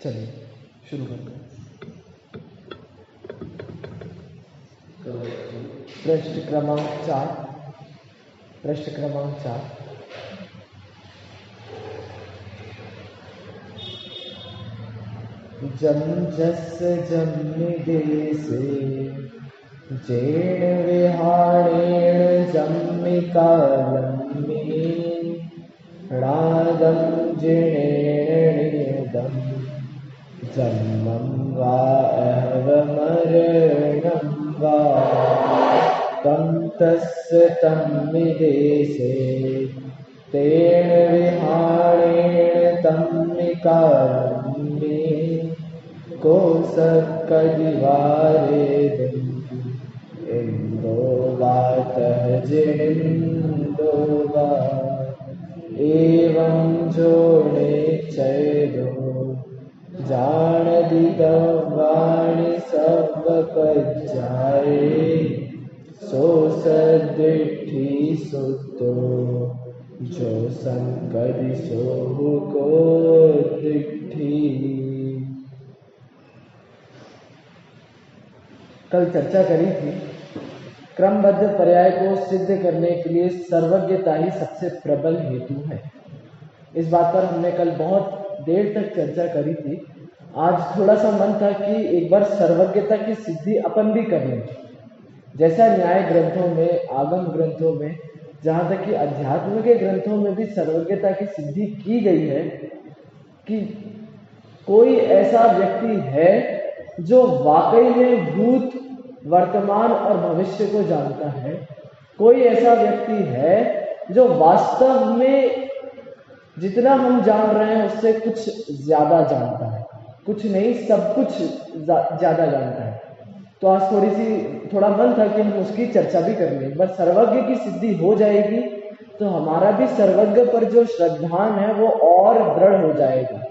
चलिए शुरू करते हैं। पृष्ठ क्रमांक 4। जम जस जम्मिदेसे जैन विहारेण जम्मिकालम्मे णादं जिणेणेदं जन्मं वा अहवमरणं वा तं तस्य तम्मिदेशे तेन विहारेण तम्मिकालम्मे को सत्कदिवारेदं इन्दो वातः जिनिन्दो वा एवं जोड़े चैदो जान दिदवाणी सब पज्जाए सो सदिठी सुतो जो संकदि सोहु को दिठी। कल चर्चा करी थी क्रमबद्ध पर्याय को सिद्ध करने के लिए सर्वज्ञता ही सबसे प्रबल हेतु है। इस बात पर हमने कल बहुत देर तक चर्चा करी थी। आज थोड़ा सा मन था कि एक बार सर्वज्ञता की सिद्धि अपन भी कर लें। जैसा न्याय ग्रंथों में, आगम ग्रंथों में, जहाँ तक कि अध्यात्म के ग्रंथों में भी सर्वज्ञता की सिद्धि की गई है कि कोई ऐसा व्यक्ति है जो वाकई में भूत, वर्तमान और भविष्य को जानता है। कोई ऐसा व्यक्ति है जो वास्तव में जितना हम जान रहे हैं उससे कुछ ज्यादा जानता है, कुछ नहीं सब कुछ ज्यादा जानता है। तो आज थोड़ा मन था कि हम उसकी चर्चा भी कर लें। बस सर्वज्ञ की सिद्धि हो जाएगी तो हमारा भी सर्वज्ञ पर जो श्रद्धान है वो और दृढ़ हो जाएगा।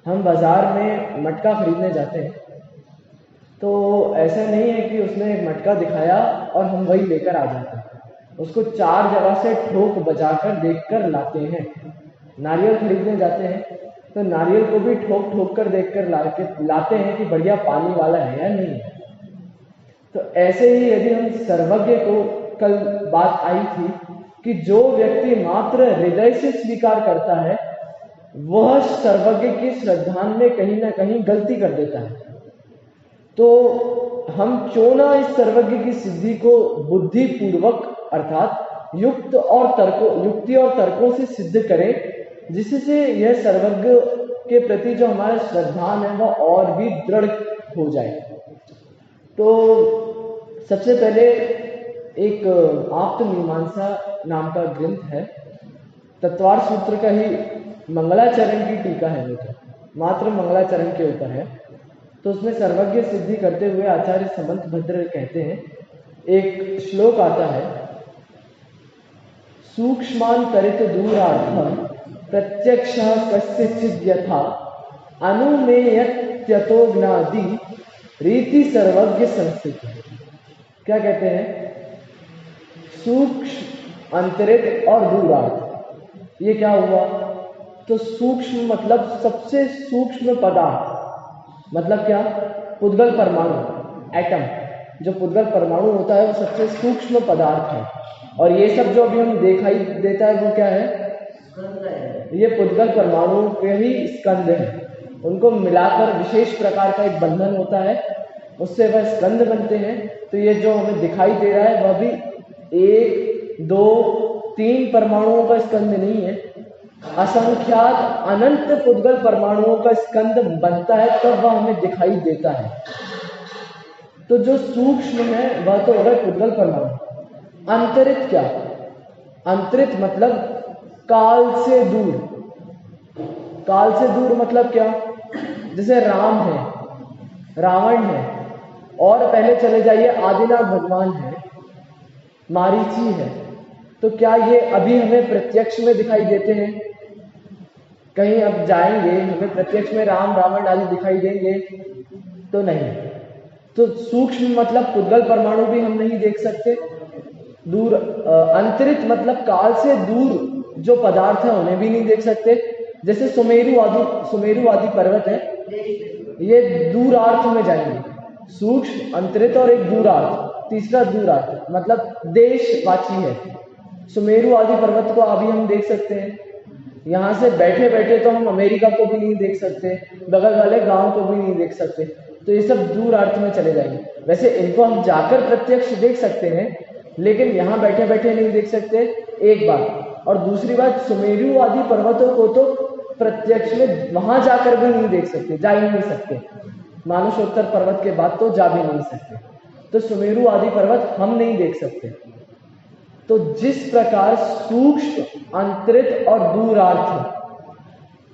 हम बाजार में मटका खरीदने जाते हैं तो ऐसा नहीं है कि उसने एक मटका दिखाया और हम वही लेकर आ जाते हैं। उसको 4 जगह से ठोक बजाकर देखकर लाते हैं। नारियल खरीदने जाते हैं तो नारियल को भी ठोक ठोक कर देखकर लाते हैं कि बढ़िया पानी वाला है या नहीं है। तो ऐसे ही यदि हम सर्वज्ञ को, कल बात आई थी कि जो व्यक्ति मात्र हृदय से स्वीकार करता है वह सर्वज्ञ की श्रद्धान में कहीं ना कहीं गलती कर देता है। तो हम क्यों ना इस सर्वज्ञ की सिद्धि को बुद्धि पूर्वक अर्थात युक्ति और तर्कों से सिद्ध करें, जिससे यह सर्वज्ञ के प्रति जो हमारा श्रद्धान है वह और भी दृढ़ हो जाए। तो सबसे पहले एक आप्त मीमांसा नाम का ग्रंथ है, तत्वार सूत्र का ही मंगलाचरण की टीका है, वो तो मात्र मंगलाचरण के ऊपर है। तो उसमें सर्वज्ञ सिद्धि करते हुए आचार्य समंत भद्र कहते हैं, एक श्लोक आता है, सूक्ष्मांतरित दूरार्थम प्रत्यक्षः कस्यचिद् यथा अनुमेयत्यतो ज्ञाति रीति सर्वज्ञ संस्थित। क्या कहते हैं? सूक्ष्म, अंतरित और दूरार्थ, ये क्या हुआ? तो सूक्ष्म मतलब सबसे सूक्ष्म पदार्थ, मतलब क्या? पुद्गल परमाणु, एटम। जो पुद्गल परमाणु होता है वो सबसे सूक्ष्म पदार्थ है। और ये सब जो अभी हम दिखाई देता है वो क्या है? ये पुद्गल परमाणु के ही स्कंद है। उनको मिलाकर विशेष प्रकार का एक बंधन होता है, उससे वह स्कंद बनते हैं। तो ये जो हमें दिखाई दे रहा है वह भी 1, 2, 3 परमाणुओं का स्कंद नहीं है, असंख्यात अनंत पुद्गल परमाणुओं का स्कंद बनता है तब वह हमें दिखाई देता है। तो जो सूक्ष्म है वह तो होगा पुद्गल परमाणु। अंतरित क्या? अंतरित मतलब काल से दूर। काल से दूर मतलब क्या? जैसे राम है, रावण है, और पहले चले जाइए आदिनाथ भगवान है, मारीची है। तो क्या ये अभी हमें प्रत्यक्ष में दिखाई देते हैं? कहीं अब जाएंगे हमें प्रत्यक्ष में राम, रावण आदि दिखाई देंगे? तो नहीं। तो सूक्ष्म मतलब पुद्गल परमाणु भी हम नहीं देख सकते। दूर अंतरित मतलब काल से दूर जो पदार्थ है उन्हें भी नहीं देख सकते। जैसे सुमेरु आदि पर्वत है, ये दूरार्थ में जाएंगे, सूक्ष्म, अंतरित और एक दूरार्थ, तीसरा दूरार्थ मतलब देशवाची है। सुमेरु आदि पर्वत को अभी हम देख सकते हैं, यहाँ से बैठे बैठे तो हम अमेरिका को भी नहीं देख सकते, बगल वाले गांव को भी नहीं देख सकते, तो ये सब दूरार्थ में चले जाएंगे। वैसे इनको हम जाकर प्रत्यक्ष देख सकते हैं, लेकिन यहाँ बैठे बैठे नहीं देख सकते, एक बात। और दूसरी बात, सुमेरु आदि पर्वतों को तो प्रत्यक्ष में वहां जाकर भी नहीं देख सकते, जा ही नहीं सकते, मानसोत्तर पर्वत के बाद तो जा भी नहीं सकते, तो सुमेरु आदि पर्वत हम नहीं देख सकते। तो जिस प्रकार सूक्ष्म, अंतरित और दूरार्थ,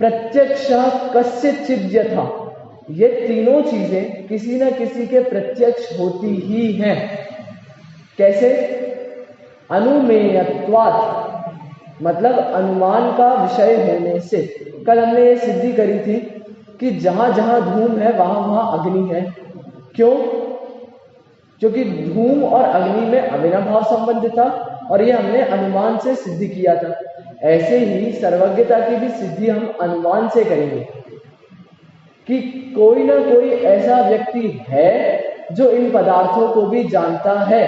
प्रत्यक्ष, कस्यचिद यथा, ये तीनों चीजें किसी न किसी के प्रत्यक्ष होती ही हैं। कैसे? अनुमेयत्वात्, मतलब अनुमान का विषय होने से। कल हमने ये सिद्धि करी थी कि जहां जहां धूम है वहां वहां अग्नि है। क्यों? क्योंकि धूम और अग्नि में अविनाभाव संबंध था, और ये हमने अनुमान से सिद्धि किया था। ऐसे ही सर्वज्ञता की भी सिद्धि हम अनुमान से करेंगे कि कोई ना कोई ऐसा व्यक्ति है जो इन पदार्थों को भी जानता है।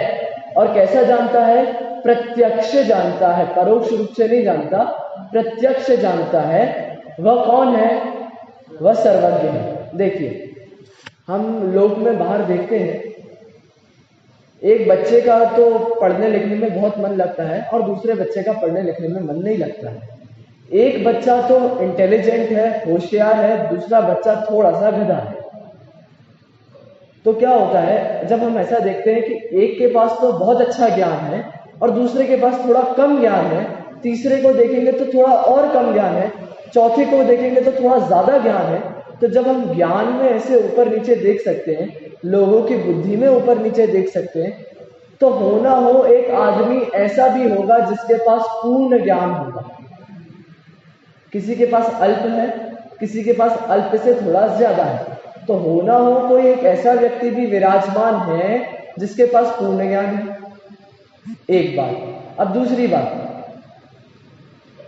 और कैसा जानता है? प्रत्यक्ष जानता है, परोक्ष रूप से नहीं जानता, प्रत्यक्ष जानता है। वह कौन है? वह सर्वज्ञ है। देखिए, हम लोक में बाहर देखते हैं, एक बच्चे का तो पढ़ने लिखने में बहुत मन लगता है और दूसरे बच्चे का पढ़ने लिखने में मन नहीं लगता है। एक बच्चा तो इंटेलिजेंट है, होशियार है, दूसरा बच्चा थोड़ा सा गधा है। तो क्या होता है, जब हम ऐसा देखते हैं कि एक के पास तो बहुत अच्छा ज्ञान है और दूसरे के पास थोड़ा कम ज्ञान है, तीसरे को देखेंगे तो थोड़ा और कम ज्ञान है, चौथे को देखेंगे तो थोड़ा ज्यादा ज्ञान है, तो जब हम ज्ञान में ऐसे ऊपर नीचे देख सकते हैं, लोगों की बुद्धि में ऊपर नीचे देख सकते हैं, तो होना हो एक आदमी ऐसा भी होगा जिसके पास पूर्ण ज्ञान होगा। किसी के पास अल्प है, किसी के पास अल्प से थोड़ा ज्यादा है, तो होना हो कोई एक ऐसा व्यक्ति भी विराजमान है जिसके पास पूर्ण ज्ञान है। एक बात। अब दूसरी बात,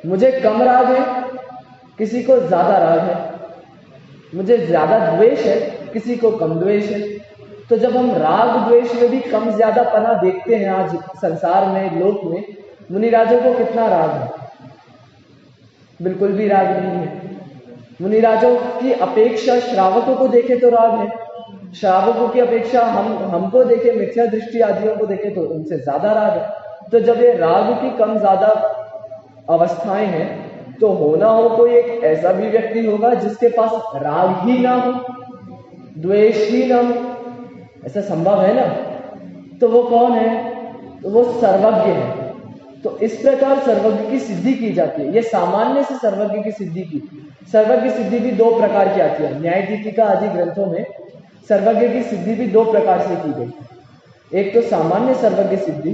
मुझे कम राग है, किसी को ज्यादा राग है, मुझे ज्यादा द्वेष है, किसी को कम द्वेष है। तो जब हम राग द्वेष में भी कम ज्यादा पना देखते हैं आज संसार में, लोक में, मुनिराजों को कितना राग है? बिल्कुल भी राग नहीं है। मुनिराजों की अपेक्षा श्रावकों को देखे तो राग है, श्रावकों की अपेक्षा हमको देखे, मिथ्या दृष्टि आदियों को देखे तो उनसे ज्यादा राग है। तो जब ये राग की कम ज्यादा अवस्थाएं हैं, तो होना हो कोई एक ऐसा भी व्यक्ति होगा जिसके पास राग ही ना हो, द्वेष ही ना हो। ऐसा संभव है ना? तो वो कौन है? तो वो सर्वज्ञ है। तो इस प्रकार सर्वज्ञ की सिद्धि की जाती है। ये सामान्य से सर्वज्ञ की सिद्धि की। सर्वज्ञ सिद्धि भी दो प्रकार की आती है। न्याय दीपिका आदि ग्रंथों में सर्वज्ञ की सिद्धि भी दो प्रकार से की गई। एक तो सामान्य सर्वज्ञ सिद्धि,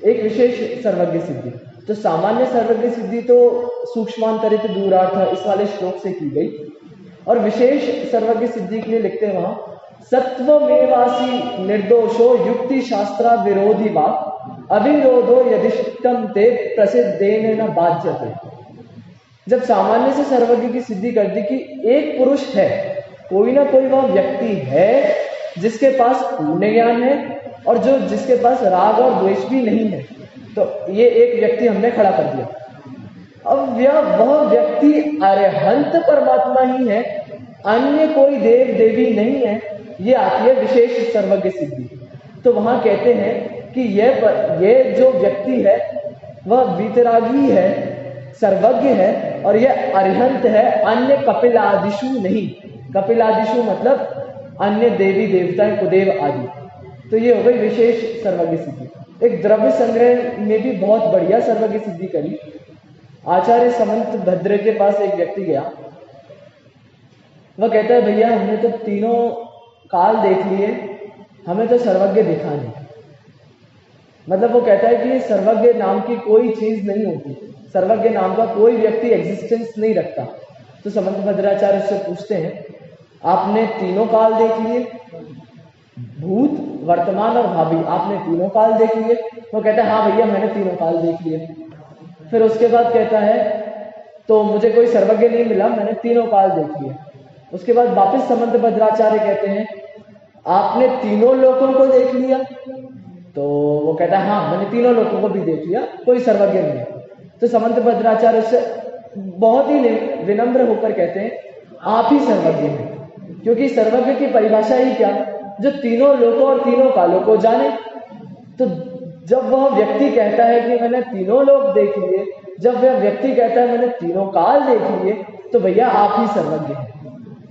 एक विशेष सर्वज्ञ सिद्धि। तो सामान्य सर्वज्ञ सिद्धि तो सूक्ष्मांतरित दूरार्थ इस वाले श्लोक से की गई, और विशेष सर्वज्ञ सिद्धि के लिए लिखते हैं वहां, सत्वमेवासी निर्दोषो युक्ति शास्त्र विरोधी वा अविरोधो यदिष्टम ते प्रसिद्धेन न बाध्यते। जब सामान्य से सर्वज्ञ की सिद्धि कर दी कि एक पुरुष है, कोई ना कोई वह व्यक्ति है जिसके पास पूर्ण ज्ञान है और जो जिसके पास राग और द्वेष भी नहीं है, तो ये एक व्यक्ति हमने खड़ा कर दिया। अब वह व्यक्ति अरहंत परमात्मा ही है, अन्य कोई देव देवी नहीं है। ये आती है विशेष सर्वज्ञ सिद्धि। तो वहां कहते हैं कि ये जो व्यक्ति है वह वीतरागी है, सर्वज्ञ है, और यह अरिहंत है, अन्य कपिलादिशु नहीं। कपिलादिशु मतलब अन्य देवी देवताएं, कुदेव आदि। तो ये हो गई विशेष सर्वज्ञ सिद्धि। एक द्रव्य संग्रह में भी बहुत बढ़िया सर्वज्ञ सिद्धि करी। आचार्य समंत भद्र के पास एक व्यक्ति गया, वह कहता है भैया हमने तो तीनों काल देख लिए, हमें तो सर्वज्ञ दिखा नहीं। मतलब वो कहता है कि सर्वज्ञ नाम की कोई चीज नहीं होती, सर्वज्ञ नाम का कोई व्यक्ति एग्जिस्टेंस नहीं रखता। तो समंत भद्राचार्य उससे पूछते हैं, आपने तीनों काल देख लिए, भूत, वर्तमान और भावी, आपने तीनों काल देख लिए? वो कहता है हाँ भैया मैंने तीनों काल देख लिए। फिर उसके बाद कहता है तो मुझे कोई सर्वज्ञ नहीं मिला, मैंने तीनों काल देख लिए। उसके बाद वापिस समंत भद्राचार्य कहते हैं आपने तीनों लोगों को देख लिया? तो वो कहता है हाँ मैंने तीनों लोगों को भी देख लिया, कोई सर्वज्ञ नहीं है। तो समंत भद्राचार्य से बहुत ही विनम्र होकर कहते हैं आप ही सर्वज्ञ हैं, क्योंकि सर्वज्ञ की परिभाषा ही क्या, जो तीनों लोकों और तीनों कालों को जाने। तो जब वह व्यक्ति कहता है कि मैंने तीनों लोक देख लिए, जब वह व्यक्ति कहता है मैंने तीनों काल देख लिए, तो भैया आप ही सर्वज्ञ हैं।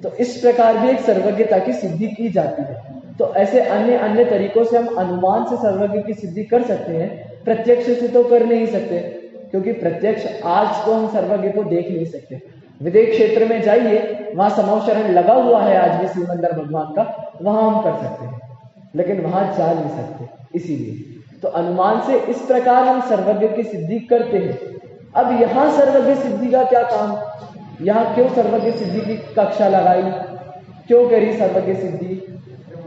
तो इस प्रकार भी एक सर्वज्ञता की सिद्धि की जाती है। तो ऐसे अन्य अन्य तरीकों से हम अनुमान से सर्वज्ञ की सिद्धि कर सकते हैं, प्रत्यक्ष से तो कर नहीं सकते, क्योंकि प्रत्यक्ष आज तो हम सर्वज्ञ को देख नहीं सकते। विदेश क्षेत्र में जाइए, वहां समव शरण लगा हुआ है आज भी श्रीमंदिर भगवान का, वहां हम कर सकते हैं, लेकिन वहां जा नहीं सकते। इसीलिए तो अनुमान से इस प्रकार हम सर्वज्ञ की सिद्धि करते हैं। अब यहाँ सर्वज्ञ सिद्धि का क्या काम, यहाँ क्यों सर्वज्ञ सिद्धि की कक्षा लगाई, क्यों करी सर्वज्ञ सिद्धि?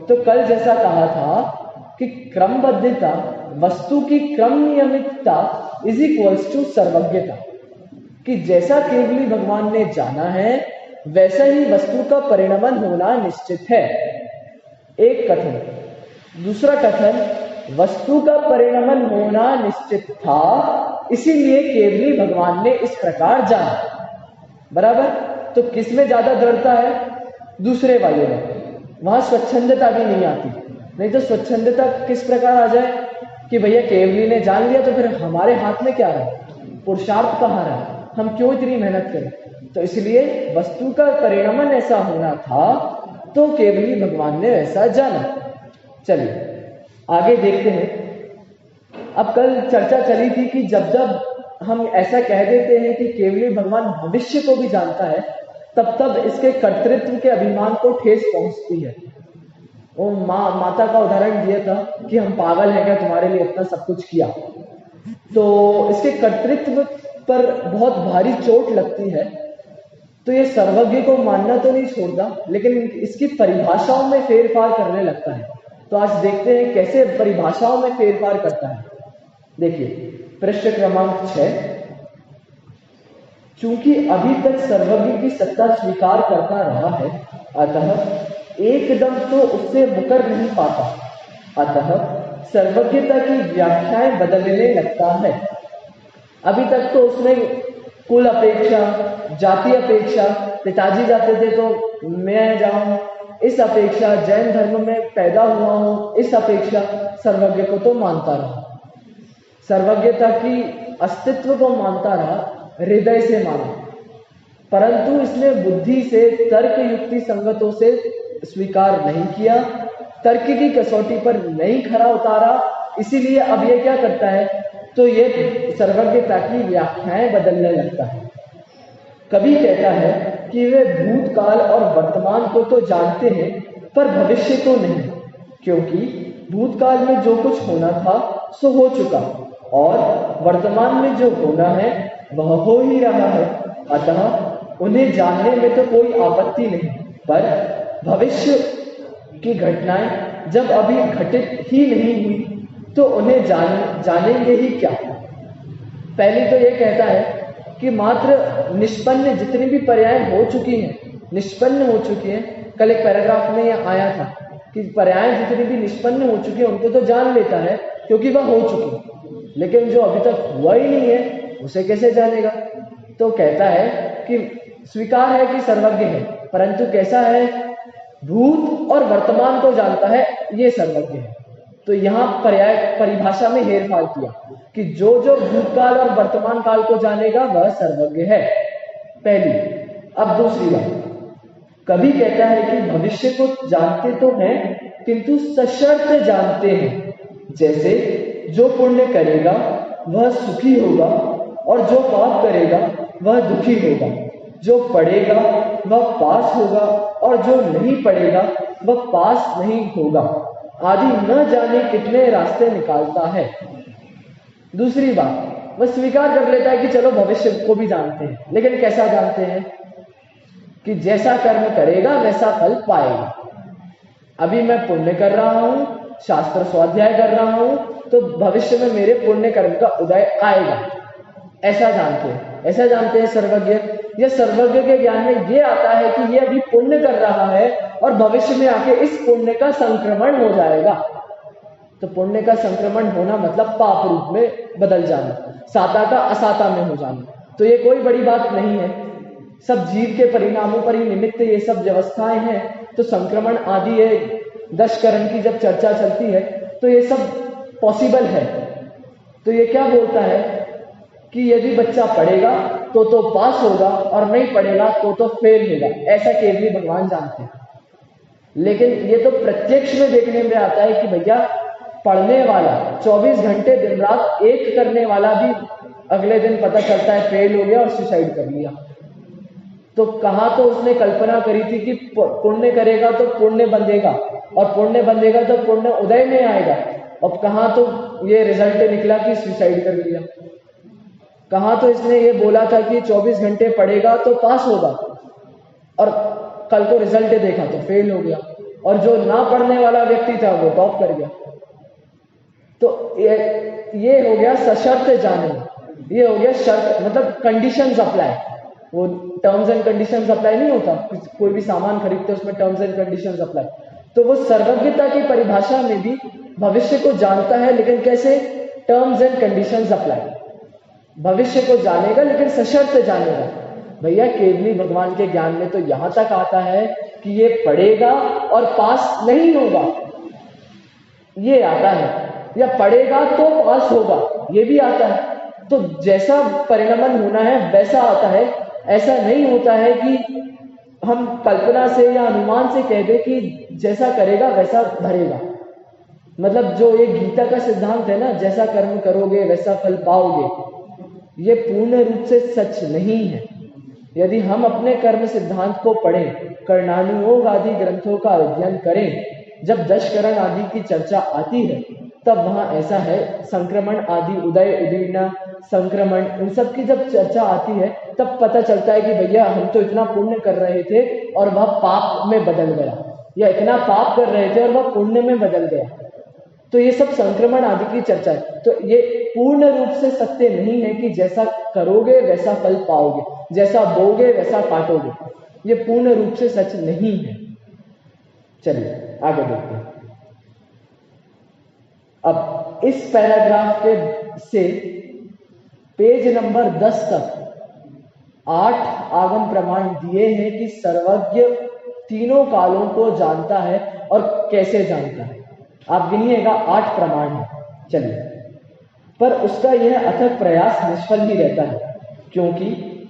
तो कल जैसा कहा था कि क्रमबद्धता, वस्तु की क्रम नियमितता इज इक्वल्स टू सर्वज्ञता, कि जैसा केवली भगवान ने जाना है वैसा ही वस्तु का परिणमन होना निश्चित है। एक कथन। दूसरा कथन, वस्तु का परिणमन होना निश्चित था, इसीलिए केवली भगवान ने इस प्रकार जाना। बराबर। तो किसमें ज्यादा दृढ़ता है? दूसरे वाले में। वहां स्वच्छंदता भी नहीं आती। नहीं तो स्वच्छंदता किस प्रकार आ जाए कि भैया केवली ने जान लिया, तो फिर हमारे हाथ में क्या रहा, पुरुषार्थ कहाँ रहा, हम क्यों इतनी मेहनत करें? तो इसलिए वस्तु का परिणमन ऐसा होना था, तो केवली भगवान ने ऐसा जाना। चलिए आगे देखते हैं। अब कल चर्चा चली थी कि जब जब हम ऐसा कह देते हैं कि केवली भगवान भविष्य को भी जानता है, तब तब इसके कर्तृत्व के अभिमान को ठेस पहुंचती है। वो माता का उदाहरण दिया था कि हम पागल हैं क्या, तुम्हारे लिए इतना सब कुछ किया। तो इसके कर्तृत्व पर बहुत भारी चोट लगती है। तो ये सर्वज्ञ को मानना तो नहीं छोड़ता, लेकिन इसकी परिभाषाओं में फेरफार करने लगता है। तो आज देखते हैं कैसे परिभाषाओं में फेरफार करता है। देखिए पृष्ठ क्रमांक 6। चूंकि अभी तक सर्वज्ञ की सत्ता स्वीकार करता रहा है, अतः एकदम तो उससे मुकर नहीं पाता, अतः सर्वज्ञता की व्याख्याएं बदलने लगता है। अभी तक तो उसने कुल अपेक्षा, जाति अपेक्षा, पिताजी जाते थे तो मैं जाऊं, इस अपेक्षा जैन धर्म में पैदा हुआ हूं, इस अपेक्षा सर्वज्ञ को तो मानता रहा, सर्वज्ञता की अस्तित्व को मानता रहा, हृदय से माना। परंतु इसने बुद्धि से, तर्क युक्ति संगतों से स्वीकार नहीं किया, तर्क की कसौटी पर नहीं खरा उतारा। इसीलिए अब ये क्या करता है, तो ये सर्वज्ञता की व्याख्याएं बदलने लगता है। कभी कहता है कि वे भूतकाल और वर्तमान को तो जानते हैं, पर भविष्य को नहीं, क्योंकि भूतकाल में जो कुछ होना था सो हो चुका, और वर्तमान में जो होना है वह हो ही रहा है। अतः उन्हें जानने में तो कोई आपत्ति नहीं, पर भविष्य की घटनाएं जब अभी घटित ही नहीं हुई, तो उन्हें जानेंगे ही क्या। पहले तो ये कहता है कि मात्र निष्पन्न जितनी भी पर्याय हो चुकी हैं, निष्पन्न हो चुकी हैं। कल एक पैराग्राफ में यह आया था कि पर्याय जितनी भी निष्पन्न हो चुकी है उनको तो जान लेता है, क्योंकि वह हो चुकी, लेकिन जो अभी तक हुआ ही नहीं है उसे कैसे जानेगा। तो कहता है कि स्वीकार है कि सर्वज्ञ है, परंतु कैसा है, भूत और वर्तमान को जानता है, ये सर्वज्ञ है। तो यहाँ पर्याय परिभाषा में हेरफार किया कि जो जो भूतकाल और वर्तमान काल को जानेगा वह सर्वज्ञ है, पहली। अब दूसरी बात, कभी कहता है कि भविष्य को जानते तो हैं, किंतु सशर्त जानते हैं। जैसे जो पुण्य करेगा वह सुखी होगा, और जो पाप करेगा वह दुखी होगा, जो पढ़ेगा वह पास होगा, और जो नहीं पढ़ेगा वह पास नहीं होगा, आदि न जाने कितने रास्ते निकालता है। दूसरी बात, वह स्वीकार कर लेता है कि चलो भविष्य को भी जानते हैं, लेकिन कैसा जानते हैं कि जैसा कर्म करेगा वैसा फल पाएगा। अभी मैं पुण्य कर रहा हूं, शास्त्र स्वाध्याय कर रहा हूं, तो भविष्य में मेरे पुण्य कर्म का उदय आएगा, ऐसा जानते हैं सर्वज्ञ। यह सर्वज्ञ के ज्ञान में ये आता है कि ये अभी पुण्य कर रहा है और भविष्य में आके इस पुण्य का संक्रमण हो जाएगा। तो पुण्य का संक्रमण होना मतलब पाप रूप में बदल जाना, साता का असाता में हो जाना। तो ये कोई बड़ी बात नहीं है, सब जीव के परिणामों पर ही निमित्त ये सब व्यवस्थाएं हैं। तो संक्रमण आदि है, दशकरण की जब चर्चा चलती है तो ये सब पॉसिबल है। तो ये क्या बोलता है कि यदि बच्चा पढ़ेगा तो पास होगा और नहीं पढ़ेगा तो फेल होगा, ऐसा केवली भगवान जानते हैं। लेकिन ये तो प्रत्यक्ष में देखने में आता है कि भैया पढ़ने वाला 24 घंटे दिन रात एक करने वाला भी अगले दिन पता चलता है फेल हो गया और सुसाइड कर लिया। तो कहाँ तो उसने कल्पना करी थी कि पुण्य करेगा तो पुण्य बंधेगा और पुण्य बंधेगा तो पुण्य उदय में आएगा, और कहाँ तो ये रिजल्ट निकला कि सुसाइड कर लिया। कहाँ तो इसने ये बोला था कि 24 घंटे पढ़ेगा तो पास होगा और कल को रिजल्ट देखा तो फेल हो गया, और जो ना पढ़ने वाला व्यक्ति था वो टॉप कर गया। तो ये हो गया सशर्त जाने, ये हो गया शर्त मतलब कंडीशंस अप्लाई। वो टर्म्स एंड कंडीशंस अप्लाई नहीं होता, कोई भी सामान खरीदते उसमें टर्म्स एंड कंडीशंस अप्लाई। तो वो सर्वज्ञता की परिभाषा में भी भविष्य को जानता है, लेकिन कैसे? Terms and conditions apply. भविष्य को जानेगा लेकिन सशर्त जानेगा। भैया केवली भगवान के ज्ञान में तो यहां तक आता है कि ये पढ़ेगा और पास नहीं होगा, ये आता है, या पढ़ेगा तो पास होगा, ये भी आता है। तो जैसा परिणमन होना है वैसा आता है। ऐसा नहीं होता है कि हम कल्पना से या अनुमान से कह दे कि जैसा करेगा वैसा भरेगा। मतलब जो ये गीता का सिद्धांत है ना, जैसा कर्म करोगे वैसा फल पाओगे, ये पूर्ण रूप से सच नहीं है। यदि हम अपने कर्म सिद्धांत को पढ़ें, कर्णानुयोग आदि ग्रंथों का अध्ययन करें, जब दशकरण आदि की चर्चा आती है तब वहां ऐसा है, संक्रमण आदि, उदय उदीर्णा संक्रमण, उन सब की जब चर्चा आती है तब पता चलता है कि भैया हम तो इतना पुण्य कर रहे थे और वह पाप में बदल गया, या इतना पाप कर रहे थे और वह पुण्य में बदल गया। तो ये सब संक्रमण आदि की चर्चा है। तो ये पूर्ण रूप से सत्य नहीं है कि जैसा करोगे वैसा फल पाओगे, जैसा बोगे वैसा काटोगे, ये पूर्ण रूप से सच नहीं है। चलिए आगे देखते हैं। अब इस पैराग्राफ के से पेज नंबर 10 तक 8 आगम प्रमाण दिए हैं कि सर्वज्ञ तीनों कालों को जानता है और कैसे जानता है। आप गिनिएगा 8 प्रमाण है। चलिए, पर उसका यह अथक प्रयास निष्फल ही रहता है, क्योंकि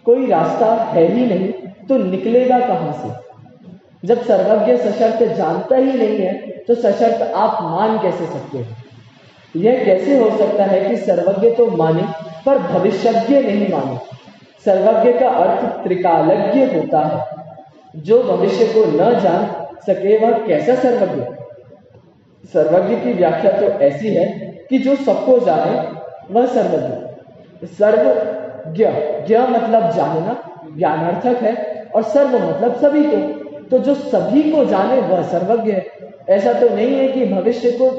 कोई रास्ता है ही नहीं तो निकलेगा कहां से। जब सर्वज्ञ सशर्त जानता ही नहीं है तो सशर्त आप मान कैसे सकते हैं? यह कैसे हो सकता है कि सर्वज्ञ तो माने पर भविष्यज्ञ नहीं माने? सर्वज्ञ का अर्थ त्रिकालज्ञ होता है। जो भविष्य को न जान सके वह कैसा सर्वज्ञ? सर्वज्ञ की व्याख्या तो ऐसी है कि जो सबको जाने वह सर्वज्ञ। सर्वज्ञ, ज्ञ मतलब जानना, ज्ञानार्थक है, और सर्व मतलब सभी को। तो जो सभी को जाने वह सर्वज्ञ है। ऐसा तो नहीं है कि भविष्य को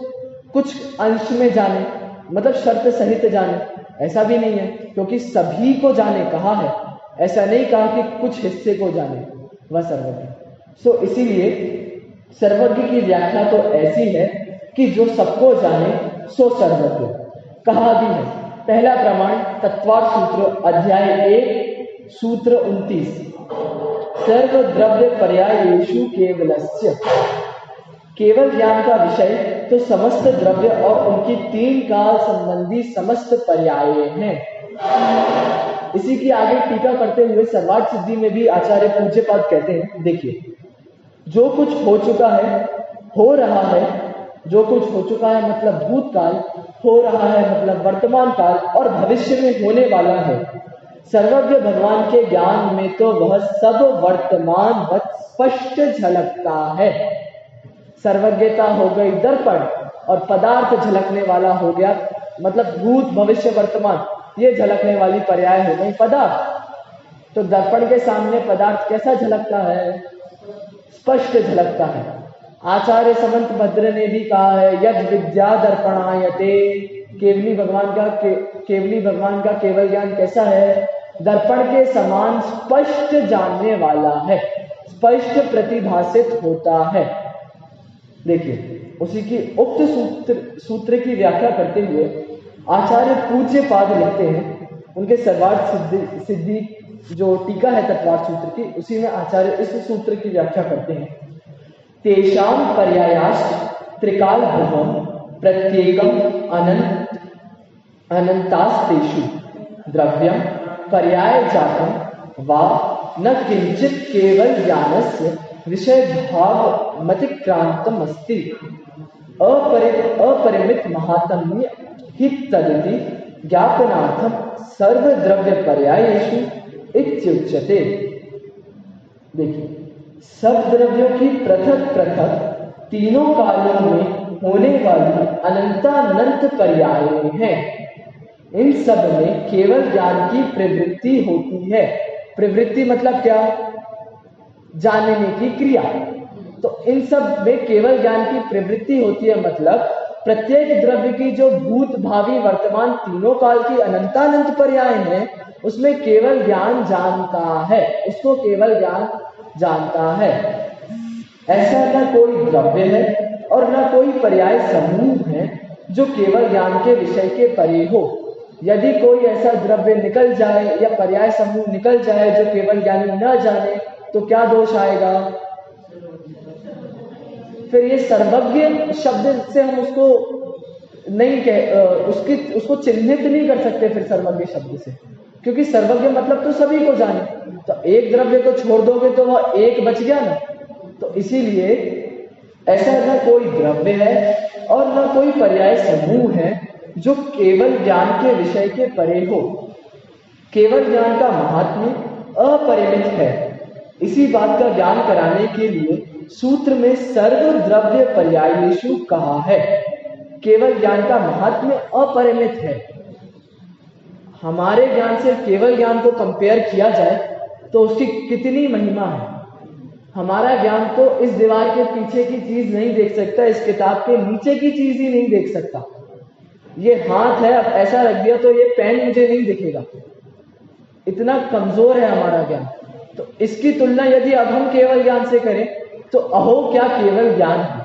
कुछ अंश में जाने, मतलब शर्त सहित जाने, ऐसा भी नहीं है, क्योंकि सभी को जाने कहा है, ऐसा नहीं कहा कि कुछ हिस्से को जाने, वह सर्वज्ञ। सो इसीलिए सर्वज्ञ की व्याख्या तो ऐसी है कि जो सबको जाने सो सर्वज्ञ। कहा भी है, पहला प्रमाण तत्वार्थ सूत्र अध्याय 1 सूत्र 29, सर्व द्रव्य पर्यायेषु केवलस्य। केवल ज्ञान का विषय तो समस्त द्रव्य और उनकी 3 काल संबंधी समस्त पर्याय हैं। इसी की आगे टीका करते हुए सर्वार्थ सिद्धि में भी आचार्य पूज्यपाद कहते हैं, देखिए, जो कुछ हो चुका है, हो रहा है, जो कुछ हो चुका है मतलब भूतकाल, हो रहा है मतलब वर्तमान काल, और भविष्य में होने वाला है। सर्वज्ञ भगवान के ज्ञान में तो वह सब वर्तमान वत स्पष्ट झलकता है। सर्वज्ञता हो गई दर्पण, और पदार्थ झलकने वाला हो गया, मतलब भूत भविष्य वर्तमान, ये झलकने वाली पर्याय हो गई पदार्थ। तो दर्पण के सामने पदार्थ कैसा झलकता है? स्पष्ट झलकता है। आचार्य समंत भद्र ने भी कहा है, यद विद्या दर्पणायते केवली भगवान का केवल ज्ञान कैसा है? दर्पण के समान स्पष्ट जानने वाला है, स्पष्ट प्रतिभासित होता है। देखिए, उसी की उक्त सूत्र की व्याख्या करते हुए आचार्य पूज्यपाद लिखते हैं, उनके सर्वार्थ सिद्धि जो टीका है तत्वार्थ सूत्र की, उसी में आचार्य इस सूत्र की व्याख्या करते हैं। तेषाम पर्यायाश्च त्रिकाल भुवम प्रत्येकम अनंतास्तेषु द्रव्यम पर्याय जातम वा न किंचित केवल ज्ञानस्य विषय भाव मतिक्रांतम अस्ति अपरिमित महात्म्य हि तदिति ज्ञापनार्थम सर्वद्रव्य पर्यायेषु इत्युच्यते। देखिए, सब द्रव्यों की पृथक पृथक तीनों कालों में होने वाली अनंतानंत पर्याय हैं। इन सब में केवल ज्ञान की प्रवृत्ति होती है। प्रवृत्ति मतलब क्या? जानने की क्रिया। तो इन सब में केवल ज्ञान की प्रवृत्ति होती है, मतलब प्रत्येक द्रव्य की जो भूत भावी वर्तमान तीनों काल की अनंतानंत पर्याय है, उसमें केवल ज्ञान जानता है, उसको केवल ज्ञान जानता है। ऐसा न कोई द्रव्य है और न कोई पर्याय समूह है जो केवल ज्ञान के विषय के परे हो। यदि कोई ऐसा द्रव्य निकल जाए या पर्याय समूह निकल जाए जो केवल ज्ञानी न जाने, तो क्या दोष आएगा? फिर ये सर्वज्ञ शब्द से हम उसको नहीं उसको चिन्हित नहीं कर सकते फिर सर्वज्ञ शब्द से, क्योंकि सर्वज्ञ मतलब तो सभी को जाने। तो एक द्रव्य को छोड़ दोगे तो वह एक बच गया ना। तो इसीलिए ऐसा न कोई द्रव्य है और न कोई पर्याय समूह है जो केवल ज्ञान के विषय के परे हो। केवल ज्ञान का महात्म्य अपरिमित है। इसी बात का ज्ञान कराने के लिए सूत्र में सर्व द्रव्य पर्यायेषु कहा है। केवल ज्ञान का महात्म्य अपरिमित है। हमारे ज्ञान से केवल ज्ञान को कंपेयर किया जाए तो उसकी कितनी महिमा है। हमारा ज्ञान तो इस दीवार के पीछे की चीज नहीं देख सकता, इस किताब के नीचे की चीज ही नहीं देख सकता। ये हाथ है, अब ऐसा रख दिया तो ये पेन मुझे नहीं दिखेगा, इतना कमजोर है हमारा ज्ञान। तो इसकी तुलना यदि अब हम केवल ज्ञान से करें तो अहो क्या केवल ज्ञान है।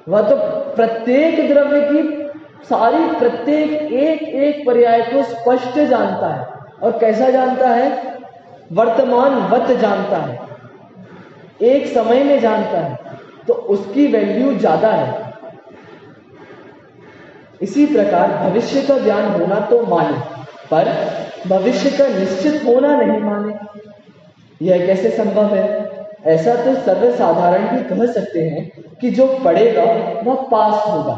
वह तो प्रत्येक द्रव्य की सारी प्रत्येक एक एक पर्याय को स्पष्ट जानता है। और कैसा जानता है? वर्तमान वत जानता है, एक समय में जानता है, तो उसकी वैल्यू ज्यादा है। इसी प्रकार भविष्य का ज्ञान होना तो माने, पर भविष्य का निश्चित होना नहीं माने। यह कैसे संभव है? ऐसा तो सर्वसाधारण भी कह सकते हैं कि जो पढ़ेगा वह पास होगा।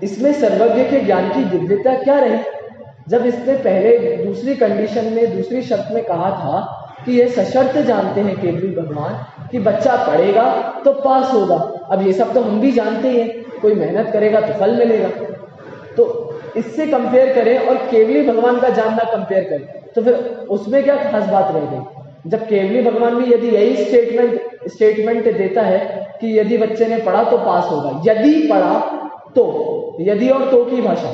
इसमें सर्वज्ञ के ज्ञान की दिव्यता क्या रही, जब इसने पहले दूसरी कंडीशन में दूसरी शर्त में कहा था कि यह सशर्त जानते हैं केवली भगवान कि बच्चा पढ़ेगा तो पास होगा। अब ये सब तो हम भी जानते हैं, कोई मेहनत करेगा तो फल मिलेगा। तो इससे कंपेयर करें और केवली भगवान का जानना कंपेयर करें तो फिर उसमें क्या खास बात रह गई? जब केवली भगवान भी यदि यही स्टेटमेंट देता है कि यदि बच्चे ने पढ़ा तो पास होगा, यदि पढ़ा तो, यदि और तो की भाषा,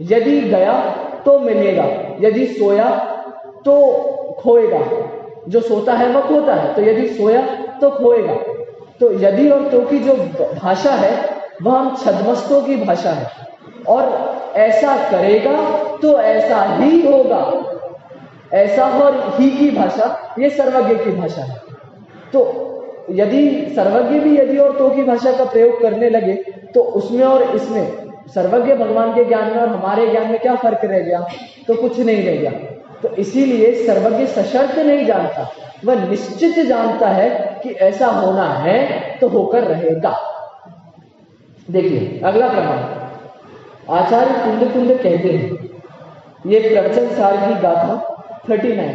यदि गया तो मिलेगा, यदि सोया तो खोएगा, जो सोता है वह खोता है, तो यदि सोया तो खोएगा। तो यदि और तो की जो भाषा है वह हम छद्मस्तों की भाषा है, और ऐसा करेगा तो ऐसा ही होगा, ऐसा और ही की भाषा ये सर्वज्ञ की भाषा है। तो यदि सर्वज्ञ भी यदि और तो की भाषा का प्रयोग करने लगे तो उसमें और इसमें, सर्वज्ञ भगवान के ज्ञान में और हमारे ज्ञान में क्या फर्क रह गया? तो कुछ नहीं रह गया। तो इसीलिए सर्वज्ञ सशर्त नहीं जानता, वह निश्चित जानता है कि ऐसा होना है तो होकर रहेगा। देखिए अगला प्रमाण आचार्य कुंद कुंद कहते हैं, ये प्रवचन सार की गाथा 39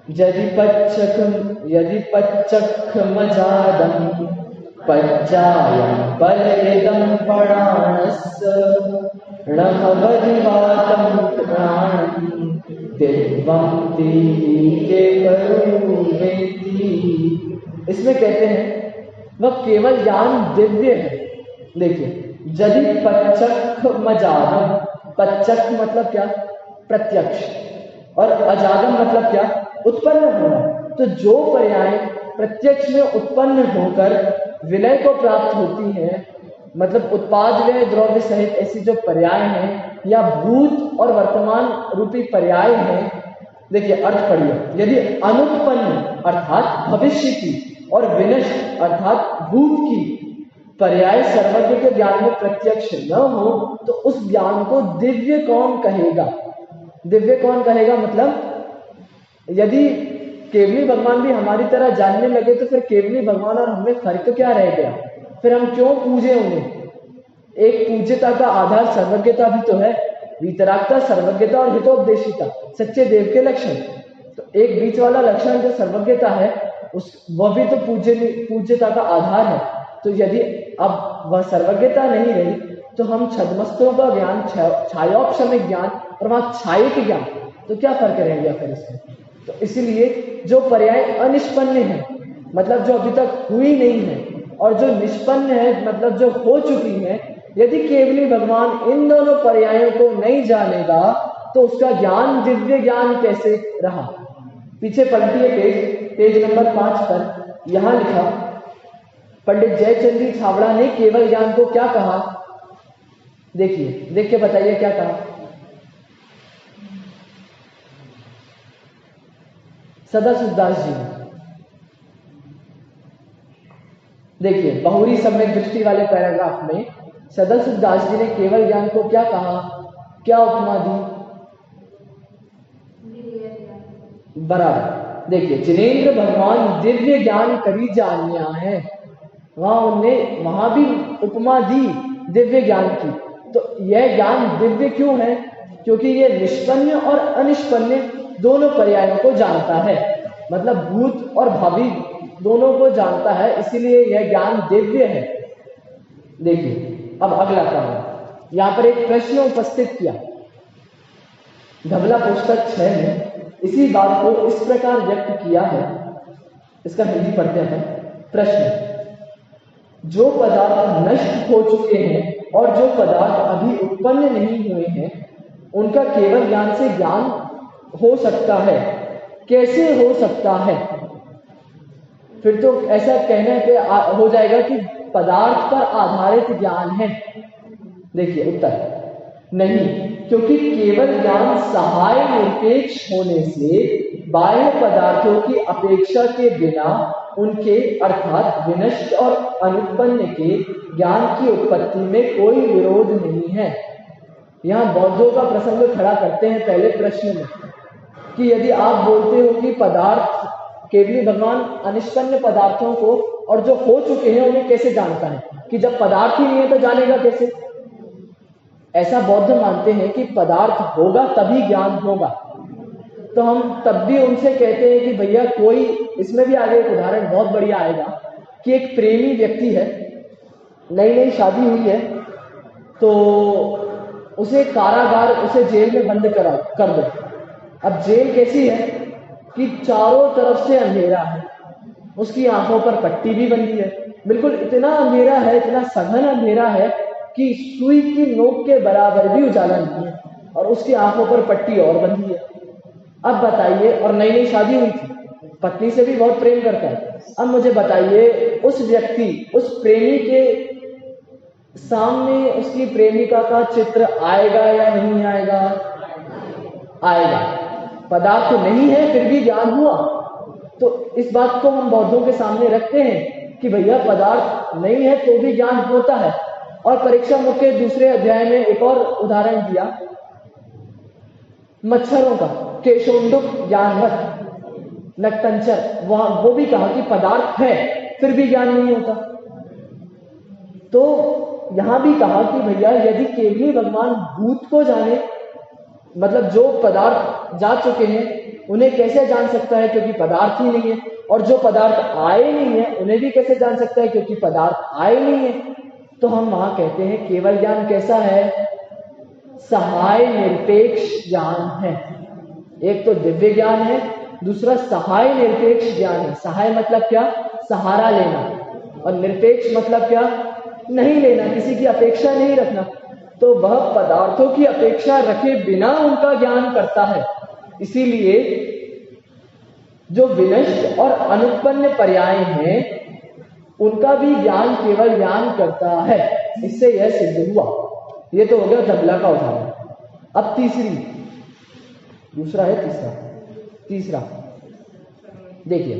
यदि पच्चख मजादम पज्जायं बलयदं पराणस्स णमवदिवातं प्राणं दिव्यं के करुणेति। इसमें कहते हैं वह केवल ज्ञान दिव्य है। देखिए यदि पच्चक मजागम, पच्चक मतलब क्या? प्रत्यक्ष, और अजागम मतलब क्या? उत्पन्न होना। तो जो पर्याय प्रत्यक्ष में उत्पन्न होकर विलय को प्राप्त होती है, मतलब उत्पाद व्यय द्रव्य सहित ऐसी जो पर्याय हैं या भूत और वर्तमान रूपी पर्याय हैं, देखिए अर्थ पढ़िए, यदि अनुत्पन्न अर्थात भविष्य की और विनष्ट अर्थात भूत की पर्याय सर्वज्ञ के ज्ञान में प्रत्यक्ष न हो तो उस ज्ञान को दिव्य कौन कहेगा? दिव्य कौन कहेगा मतलब यदि केवली भगवान भी हमारी तरह जानने लगे तो फिर केवली भगवान और हमें फर्क क्या रह गया? फिर हम क्यों पूजे उन्हें? एक पूज्यता का आधार सर्वज्ञता भी तो है, वीतरागता, सर्वज्ञता और हितोपदेशिता सच्चे देव के लक्षण। तो एक बीच वाला लक्षण जो सर्वज्ञता है उस वह भी तो पूज्यता का आधार है। तो यदि अब वह सर्वज्ञता नहीं रही तो हम छद्मस्तों का ज्ञान, छायोपशमिक ज्ञान और वहां छायिक ज्ञान, तो क्या फर्क रह गया फिर इसमें? तो इसलिए जो पर्याय अनिष्पन्न है मतलब जो अभी तक हुई नहीं है, और जो निष्पन्न है मतलब जो हो चुकी है, यदि केवली भगवान इन दोनों पर्यायों को नहीं जानेगा तो उसका ज्ञान दिव्य ज्ञान कैसे रहा? पीछे पलटिए पेज नंबर 5 पर यहां लिखा, पंडित जयचंद्री छाबड़ा ने केवल ज्ञान को क्या कहा? देखिए, देख के बताइए क्या कहा। सदाशिवदास जी ने, देखिए बहुरी सम्यक दृष्टि वाले पैराग्राफ में सदाशिवदास जी ने केवल ज्ञान को क्या कहा, क्या उपमा दी? बराबर। देखिए, जिनेंद्र भगवान दिव्य ज्ञान करी जानिया है, वहां भी उपमा दी दिव्य ज्ञान की। तो यह ज्ञान दिव्य क्यों है? क्योंकि यह निष्पन्न और अनिष्पन्न दोनों पर्यायों को जानता है, मतलब भूत और भावी दोनों को जानता है, इसीलिए यह ज्ञान दिव्य है। देखिए अब अगला काम, यहां पर एक प्रश्न उपस्थित किया धबला पुस्तक 6 में। इसी बात को इस प्रकार व्यक्त किया है, इसका हिंदी पढ़ते हैं। प्रश्न, जो पदार्थ नष्ट हो चुके हैं और जो पदार्थ अभी उत्पन्न नहीं हुए हैं उनका केवल ज्ञान से ज्ञान हो सकता है, कैसे हो सकता है? फिर तो ऐसा कहने पे हो जाएगा कि पदार्थ पर आधारित ज्ञान है। देखिए उत्तर, नहीं, क्योंकि केवल ज्ञान सहाय निरपेक्ष होने से बाह्य पदार्थों की अपेक्षा के बिना उनके अर्थात विनष्ट और अनुत्पन्न के ज्ञान की उत्पत्ति में कोई विरोध नहीं है। यहाँ बौद्धों का प्रसंग खड़ा करते हैं पहले प्रश्न में कि यदि आप बोलते हो कि पदार्थ, केवली भगवान अनिष्पन्न पदार्थों को और जो हो चुके हैं उन्हें कैसे जानता है, कि जब पदार्थ ही नहीं है तो जानेगा कैसे? ऐसा बौद्ध मानते हैं कि पदार्थ होगा तभी ज्ञान होगा। तो हम तब भी उनसे कहते हैं कि भैया कोई, इसमें भी आगे एक उदाहरण बहुत बढ़िया आएगा कि एक प्रेमी व्यक्ति है, नई नई शादी हुई है, तो उसे कारागार, उसे जेल में बंद कर दो। अब जेल कैसी है कि चारों तरफ से अंधेरा है, उसकी आंखों पर पट्टी भी बंधी है, बिल्कुल इतना अंधेरा है, इतना सघन अंधेरा है कि सुई की नोक के बराबर भी उजाला नहीं है, और उसकी आंखों पर पट्टी और बंधी है। अब बताइए, और नई नई शादी हुई थी, पत्नी से भी बहुत प्रेम करता है। अब मुझे बताइए, उस व्यक्ति, उस प्रेमी के सामने उसकी प्रेमिका का चित्र आएगा या नहीं आएगा? आएगा। पदार्थ नहीं है फिर भी ज्ञान हुआ। तो इस बात को हम बौद्धों के सामने रखते हैं कि भैया पदार्थ नहीं है तो भी ज्ञान होता है। और परीक्षा मुख के दूसरे अध्याय में एक और उदाहरण दिया मच्छरों का, केशोंडुक ज्ञानवत नक्तंचर, वो भी कहा कि पदार्थ है फिर भी ज्ञान नहीं होता। तो यहां भी कहा कि भैया यदि केवली भगवान भूत को जाने, मतलब जो पदार्थ जा चुके हैं उन्हें कैसे जान सकता है क्योंकि पदार्थ ही नहीं है, और जो पदार्थ आए नहीं है उन्हें भी कैसे जान सकता है क्योंकि पदार्थ आए नहीं है। तो हम वहां कहते हैं केवल ज्ञान कैसा है? सहाय निरपेक्ष ज्ञान है। एक तो दिव्य ज्ञान है, दूसरा सहाय निरपेक्ष ज्ञान है। सहाय मतलब क्या? सहारा लेना, और निरपेक्ष मतलब क्या? नहीं लेना, किसी की अपेक्षा नहीं रखना, तो वह पदार्थों की अपेक्षा रखे बिना उनका ज्ञान करता है। इसीलिए जो विनष्ट और अनुत्पन्न पर्याय हैं उनका भी ज्ञान केवल ज्ञान करता है। इससे यह सिद्ध हुआ। ये तो हो गया तबला का उदाहरण। अब दूसरा है तीसरा देखिए,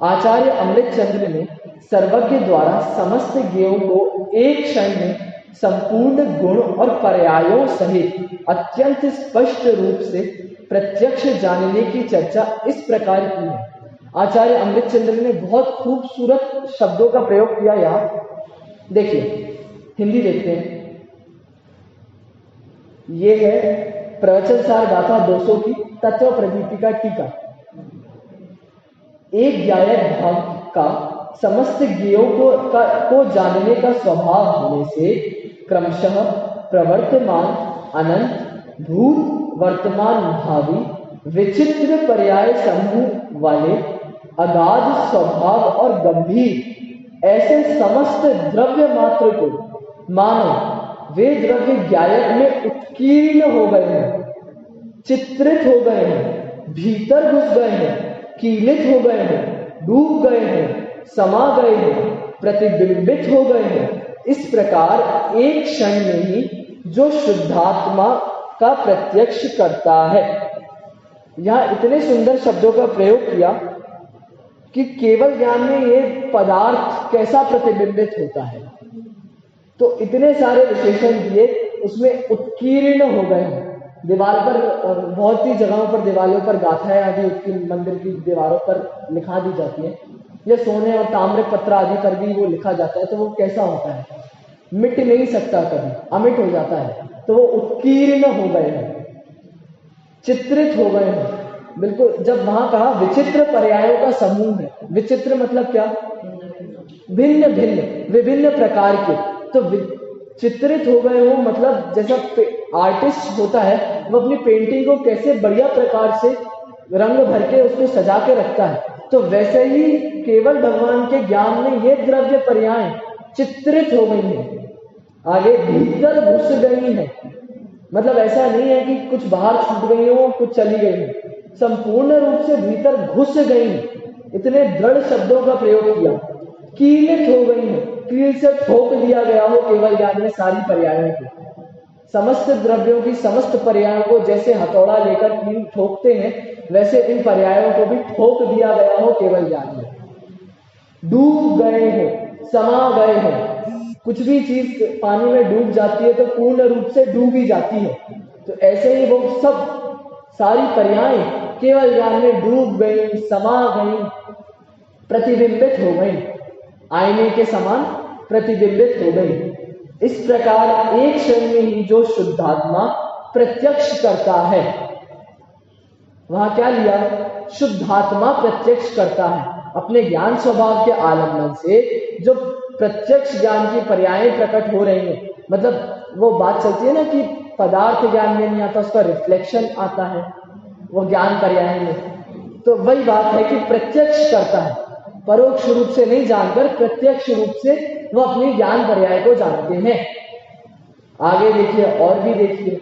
आचार्य अमृतचंद्र ने सर्वज्ञ द्वारा समस्त ज्ञेयों को एक क्षण में संपूर्ण गुण और पर्यायों सहित अत्यंत स्पष्ट रूप से प्रत्यक्ष जानने की चर्चा इस प्रकार की है। आचार्य अमृतचंद्र ने बहुत खूबसूरत शब्दों का प्रयोग किया। यहाँ देखिए, हिंदी देखते हैं। ये है प्रवचन सार गाथा 200 की तत्व प्रदीपिका टीका। एक ज्ञायक भाव का समस्त ज्ञेयों को जानने का स्वभाव होने से क्रमशः प्रवर्तमान, अनंत, भूत, वर्तमान, भावी विचित्र पर्याय समूह वाले अगाध स्वभाव और गंभीर ऐसे समस्त द्रव्य मात्र को मानो वे द्रव्य ज्ञायक में उत्कीर्ण हो गए हैं, चित्रित हो गए हैं, भीतर घुस गए हैं, कीलित हो गए हैं, डूब गए हैं, समा गए हैं, प्रतिबिंबित हो गए हैं। इस प्रकार एक क्षण में ही जो शुद्धात्मा का प्रत्यक्ष करता है। यहां इतने सुंदर शब्दों का प्रयोग किया कि केवल ज्ञान में ये पदार्थ कैसा प्रतिबिंबित होता है, तो इतने सारे विशेषण दिए, उसमें उत्कीर्ण हो गए हैं। दीवार पर बहुत ही जगहों पर दीवारों पर गाथाएं आदि उसकी मंदिर की दीवारों पर लिखा दी जाती है, या सोने और ताम्र पत्र आदि पर भी वो लिखा जाता है। तो वो कैसा होता है, मिट नहीं सकता, कभी अमिट हो जाता है। तो वो उत्कीर्ण हो गए हैं, चित्रित हो गए हैं बिल्कुल। जब वहां कहा विचित्र पर्यायों का समूह है, विचित्र मतलब क्या, भिन्न भिन्न, विभिन्न प्रकार के। तो चित्रित हो गए हो मतलब जैसा आर्टिस्ट होता है वो अपनी पेंटिंग को कैसे बढ़िया प्रकार से रंग भर के उसको सजा के रखता है, तो वैसे ही केवल भगवान के ज्ञान में ये द्रव्य पर्याय चित्रित हो गई हैं, आगे भीतर घुस गई हैं। मतलब ऐसा नहीं है कि कुछ बाहर छूट गई हो, कुछ चली गई हो, संपूर्ण रूप से भीतर घुस गई। इतने दृढ़ शब्दों का प्रयोग किया। कीलित हो गई है, कील से ठोक दिया गया हो केवल ज्ञान में सारी पर्यायों को। समस्त द्रव्यों की समस्त पर्यायों को जैसे हथौड़ा लेकर कील ठोकते हैं, वैसे इन पर्यायों को भी ठोक दिया गया हो केवल ज्ञान में। डूब गए हो, समा गए हो। कुछ भी चीज पानी में डूब जाती है तो पूर्ण रूप से डूब ही जाती है। तो ऐसे ही वो सब सारी पर्याय केवल ज्ञान में डूब गई, समा गई, प्रतिबिंबित हो गई, आईने के समान प्रतिबिंबित हो गई। इस प्रकार एक क्षण में ही जो शुद्धात्मा प्रत्यक्ष करता है, वहां क्या लिया, शुद्धात्मा प्रत्यक्ष करता है अपने ज्ञान स्वभाव के आलम्बन से। जो प्रत्यक्ष ज्ञान की पर्यायें प्रकट हो रही हैं, मतलब वो बात चलती है ना कि पदार्थ ज्ञान में नहीं आता, उसका रिफ्लेक्शन आता है वो ज्ञान पर्याय में। तो वही बात है कि प्रत्यक्ष करता है, परोक्ष रूप से नहीं जानकर प्रत्यक्ष रूप से वो अपनी ज्ञान पर्याय को जानते हैं। आगे देखिए, और भी देखिए।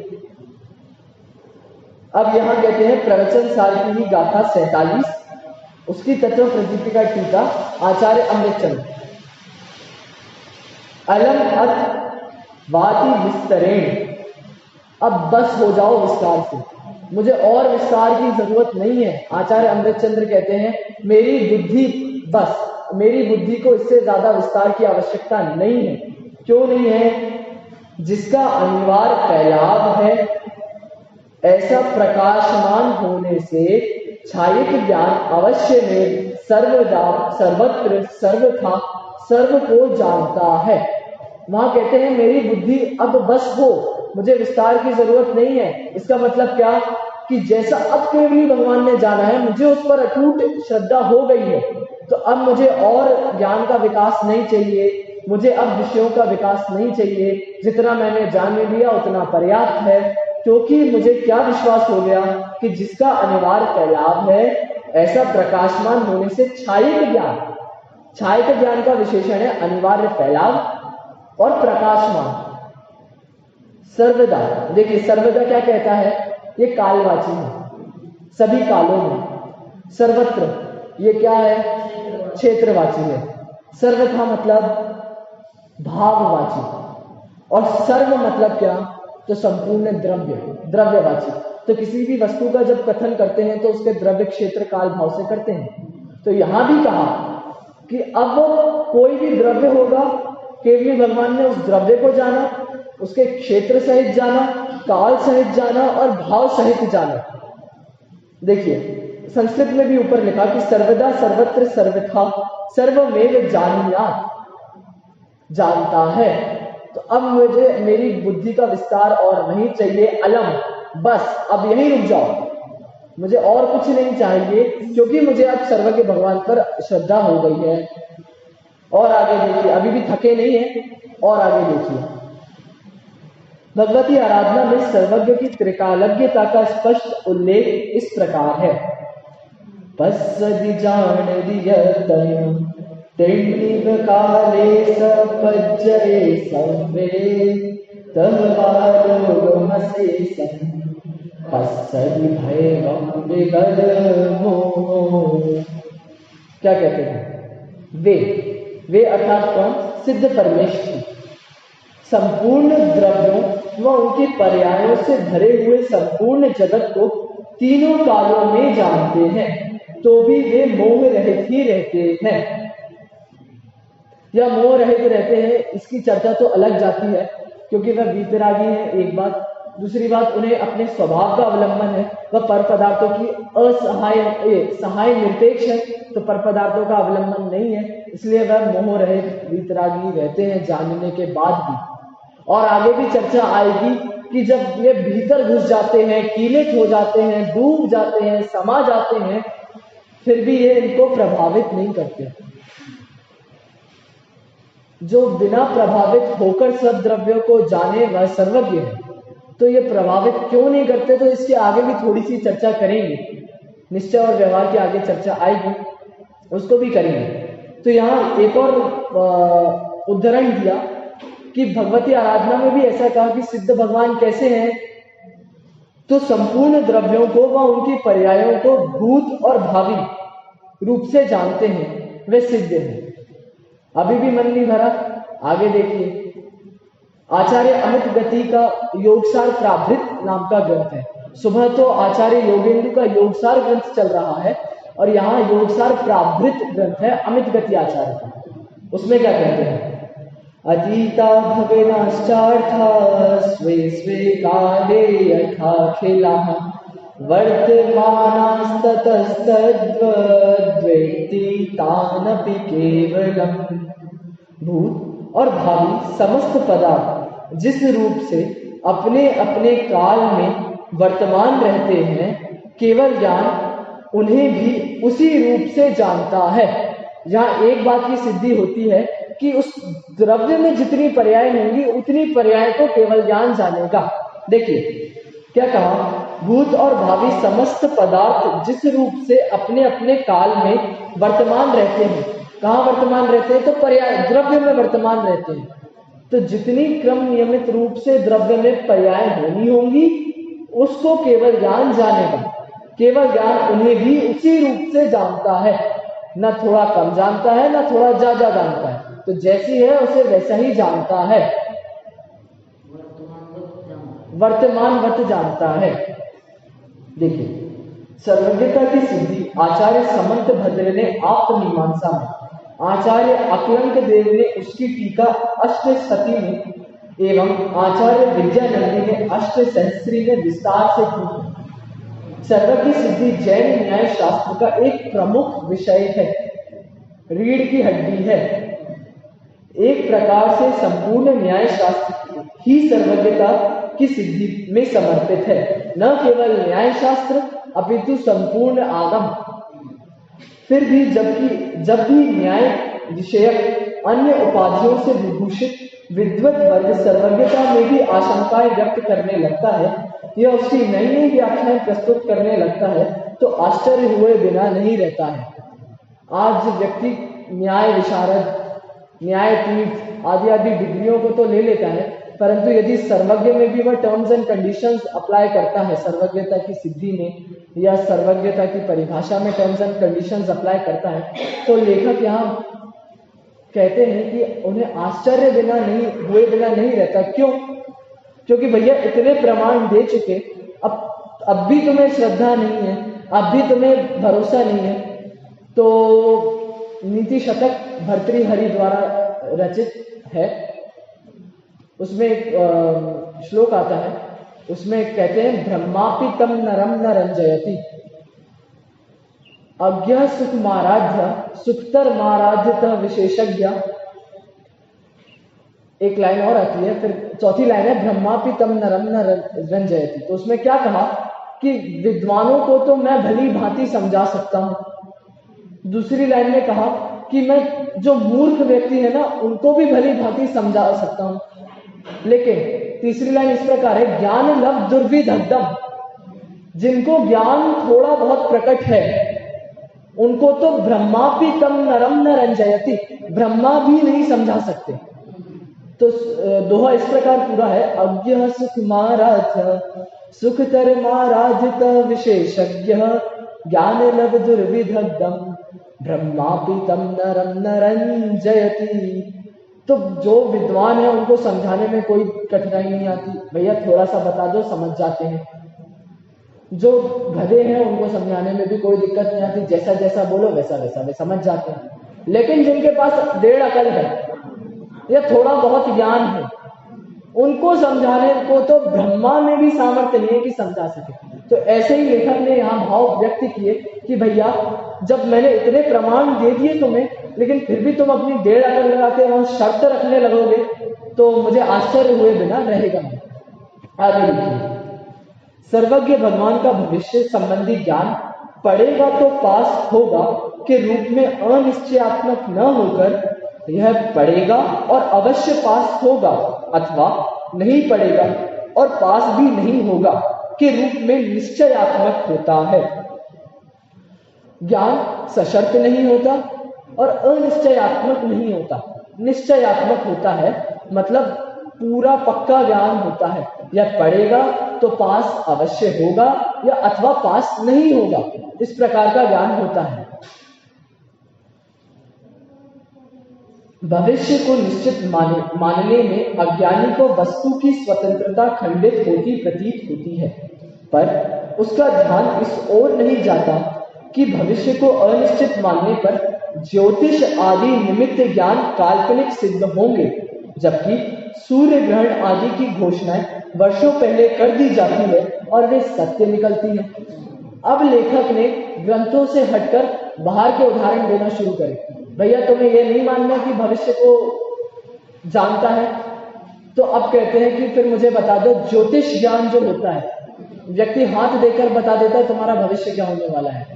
अब यहां कहते हैं प्रवचन सार की ही गाथा 47, उसकी तत्व प्रदीपिका टीका आचार्य अमृतचंद्र। अलम अथ वाति विस्तरेण। अब बस हो जाओ विस्तार से, मुझे और विस्तार की जरूरत नहीं है। आचार्य अमृतचंद्र कहते हैं मेरी बुद्धि, बस मेरी बुद्धि को इससे ज्यादा विस्तार की आवश्यकता नहीं है। क्यों नहीं है, जिसका अनिवार्य फैलाव है, ऐसा प्रकाशमान होने से छायिक ज्ञान अवश्य में सर्वदा, सर्वत्र, सर्वथा, सर्व को जानता है। वहां कहते हैं मेरी बुद्धि अब बस हो, मुझे विस्तार की जरूरत नहीं है। इसका मतलब क्या कि जैसा अब केवली भगवान ने जाना है, मुझे उस पर अटूट श्रद्धा हो गई है, तो अब मुझे और ज्ञान का विकास नहीं चाहिए, मुझे अब विषयों का विकास नहीं चाहिए। जितना मैंने जान लिया उतना पर्याप्त है, क्योंकि मुझे क्या विश्वास हो गया कि जिसका अनिवार्य फैलाव है, ऐसा प्रकाशमान होने से छायिक ज्ञान, छायिक ज्ञान का विशेषण है अनिवार्य फैलाव, और प्रकाशमान। सर्वदा, देखिए सर्वदा क्या कहता है, ये कालवाची है, सभी कालों में। सर्वत्र, ये क्या है, क्षेत्रवाची है। सर्वथा मतलब भाववाची, और सर्व मतलब क्या, तो संपूर्ण द्रव्य, द्रव्यवाची। तो किसी भी वस्तु का जब कथन करते हैं तो उसके द्रव्य क्षेत्र काल भाव से करते हैं। तो यहां भी कहा कि अब कोई भी द्रव्य होगा, केवली भगवान ने उस द्रव्य को जाना, उसके क्षेत्र सहित जाना, काल सहित जाना और भाव सहित जाना। देखिए संस्कृत में भी ऊपर लिखा कि सर्वदा सर्वत्र सर्वथा सर्वमेव जानीयात, जानता है। तो अब मुझे मेरी बुद्धि का विस्तार और नहीं चाहिए, अलम, बस अब यहीं रुक जाओ, मुझे और कुछ नहीं चाहिए, क्योंकि मुझे अब सर्वज्ञ भगवान पर श्रद्धा हो गई है। और आगे देखिए, अभी भी थके नहीं है, और आगे देखिए, भगवती आराधना में सर्वज्ञ की त्रिकालज्ञता का स्पष्ट उल्लेख इस प्रकार है। पश्यदि जान दियतयं तेनिव काले सपज्जये संवे तहवालोगमशेषं पश्यदि भैवं विगदमो। क्या कहते हैं, वे अर्थात कौन, सिद्ध परमेश्वर संपूर्ण द्रव्यों व उनके पर्यायों से भरे हुए संपूर्ण जगत को तीनों कालों में जानते हैं, तो भी वे मोह रहित ही रहते हैं। या मोह रहित रहते हैं, इसकी चर्चा तो अलग जाती है, क्योंकि वह वीतरागी है, एक बात। दूसरी बात, उन्हें अपने स्वभाव का अवलंबन है, वह पर पदार्थों की सहाय निरपेक्ष है, तो पर पदार्थों का अवलंबन नहीं है, इसलिए वह मोह रहित वीतरागी रहते हैं जानने के बाद भी। और आगे भी चर्चा आएगी कि जब ये भीतर घुस जाते हैं, कीलित हो जाते हैं, डूब जाते हैं, समा जाते हैं, फिर भी ये इनको प्रभावित नहीं करते। जो बिना प्रभावित होकर सब द्रव्यों को जाने वह सर्वज्ञ है, तो ये प्रभावित क्यों नहीं करते, तो इसके आगे भी थोड़ी सी चर्चा करेंगे। निश्चय और व्यवहार की आगे चर्चा आएगी, उसको भी करेंगे। तो यहाँ एक और उदाहरण दिया कि भगवती आराधना में भी ऐसा कहा कि सिद्ध भगवान कैसे हैं, तो संपूर्ण द्रव्यों को व उनके पर्यायों को भूत और भावी रूप से जानते हैं, वे सिद्ध हैं। अभी भी मन नहीं भरा, आगे देखिए, आचार्य अमित गति का योगसार प्राभृत नाम का ग्रंथ है। सुबह तो आचार्य योगेंद्र का योगसार ग्रंथ चल रहा है, और यहाँ योगसार प्राभृत ग्रंथ है अमित गति आचार्य का। उसमें क्या कहते हैं, अतीता भवेनाश्चार्था स्वे स्वे काले यथाखिलाः वर्तमानास्ततस्तद्वेत्ति तानपि केवलम्। भूत और भावी समस्त पदार्थ जिस रूप से अपने अपने काल में वर्तमान रहते हैं, केवल ज्ञान उन्हें भी उसी रूप से जानता है। यहाँ एक बात की सिद्धि होती है कि उस द्रव्य में जितनी पर्याय होंगी उतनी पर्याय को केवल ज्ञान जानेगा। देखिए क्या कहा, भूत और भावी समस्त पदार्थ जिस रूप से अपने अपने काल में वर्तमान रहते हैं, कहाँ वर्तमान रहते हैं, तो पर्याय द्रव्य में वर्तमान रहते हैं। तो जितनी क्रम नियमित रूप से द्रव्य में पर्याय होनी होंगी उसको केवल ज्ञान जानेगा। केवल ज्ञान उन्हें भी उसी रूप से जानता है, न थोड़ा कम जानता है न थोड़ा ज्यादा जानता है, तो जैसी है उसे वैसा ही जानता है, वर्तमानवत जानता है। देखिए सर्वज्ञता की सिद्धि आचार्य समंत भद्र ने आत्ममीमांसा में, आचार्य अक्लंक देव ने उसकी टीका अष्टशती में एवं आचार्य विद्यानंदी ने अष्टसहस्त्री में विस्तार से की। सर्वज्ञ सिद्धि जैन न्याय शास्त्र का एक प्रमुख विषय है, रीढ़ की हड्डी है। एक प्रकार से संपूर्ण न्याय शास्त्र ही सर्वज्ञता की सिद्धि में समर्पित है, न केवल न्याय शास्त्र अपितु संपूर्ण आगम। फिर भी जब भी न्याय विषयक अन्य उपाधियों से विभूषित विद्वत वर्ग सर्वज्ञता में भी आशंकाएं व्यक्त करने लगता है या उसकी नई नई व्याख्याएं प्रस्तुत करने लगता है, तो आश्चर्य हुए बिना नहीं रहता है। आज व्यक्ति न्याय विशारद न्यायपीठ आदि आदि डिग्रियों को तो ले लेता है, परंतु यदि सर्वज्ञ में भी वह टर्म्स एंड कंडीशंस अप्लाई करता है, सर्वज्ञता की सिद्धि में या सर्वज्ञता की परिभाषा में टर्म्स एंड कंडीशंस अप्लाई करता है, तो लेखक यहाँ कहते हैं कि उन्हें आश्चर्य हुए बिना नहीं रहता। क्यों? क्योंकि भैया इतने प्रमाण दे चुके, अब भी तुम्हें श्रद्धा नहीं है, अब भी तुम्हें भरोसा नहीं है, तो नीति शतक भर्तृहरि द्वारा रचित है, उसमें एक श्लोक आता है, उसमें कहते हैं ब्रह्मापि तम नरम न रंजयति, अज्ञ सुख माराध्य सुखतर माराध्यतः विशेषज्ञ। एक लाइन और आती है, फिर चौथी लाइन है ब्रह्मापि तम नरम न रंजयति। तो उसमें क्या कहा कि विद्वानों को तो मैं भली भांति समझा सकता हूं। दूसरी लाइन में कहा कि मैं जो मूर्ख व्यक्ति है ना, उनको भी भली भांति समझा सकता हूं। लेकिन तीसरी लाइन इस प्रकार है, ज्ञान लव दुर्विदग्धम, जिनको ज्ञान थोड़ा बहुत प्रकट है उनको तो ब्रह्मापि तम नरम न रंजयति, ब्रह्मा भी नहीं समझा सकते। तो दोहा इस प्रकार पूरा है, अज्ञ सुख माराध्य सुखतर माराध्यत विशेषज्ञ, ज्ञान लव दुर्विदग्धम ब्रह्मापि तम नरम न रंजयति। तो जो विद्वान है उनको समझाने में कोई कठिनाई नहीं आती, भैया थोड़ा सा बता दो समझ जाते हैं। जो गधे हैं उनको समझाने में भी कोई दिक्कत नहीं आती, जैसा जैसा बोलो वैसा वैसा वे समझ जाते हैं। लेकिन जिनके पास डेढ़ अकल है या थोड़ा बहुत ज्ञान है, उनको समझाने को तो ब्रह्मा में भी सामर्थ्य नहीं है कि समझा सके। तो ऐसे ही लेखक ने यहाँ भाव व्यक्त किए कि भैया जब मैंने इतने प्रमाण दे दिए तुम्हें, लेकिन फिर भी तुम अपनी डेढ़ अकल लगा के वहां शर्त रखने लगोगे, तो मुझे आश्चर्य हुए बिना रहेगा नहीं। आगे लिखिए, सर्वज्ञ भगवान का भविष्य संबंधी ज्ञान पढ़ेगा तो पास होगा के रूप में अनिश्चयात्मक न होकर यह पढ़ेगा और अवश्य पास होगा अथवा नहीं पढ़ेगा और पास भी नहीं होगा के रूप में निश्चयात्मक होता है। ज्ञान सशर्त नहीं होता और अनिश्चयात्मक नहीं होता, निश्चयात्मक होता है, मतलब पूरा पक्का ज्ञान होता है। यह पढ़ेगा तो पास अवश्य होगा या अथवा पास नहीं होगा, इस प्रकार का ज्ञान होता है। भविष्य को निश्चित मानने में अज्ञानी को वस्तु की स्वतंत्रता खंडित होती प्रतीत होती है, पर उसका ध्यान इस ओर नहीं जाता कि भविष्य को अनिश्चित मानने पर ज्योतिष आदि निमित्त ज्ञान काल्पनिक सिद्ध होंगे, जबकि सूर्य ग्रहण आदि की घोषणाएं वर्षों पहले कर दी जाती है और वे सत्य निकलती है। अब लेखक ने ग्रंथों से हटकर बाहर के उदाहरण देना शुरू करे। भैया तुम्हें यह नहीं मानना कि भविष्य को जानता है, तो अब कहते हैं कि फिर मुझे बता दो, ज्योतिष ज्ञान जो होता है, व्यक्ति हाथ देकर बता देता है तुम्हारा भविष्य क्या होने वाला है,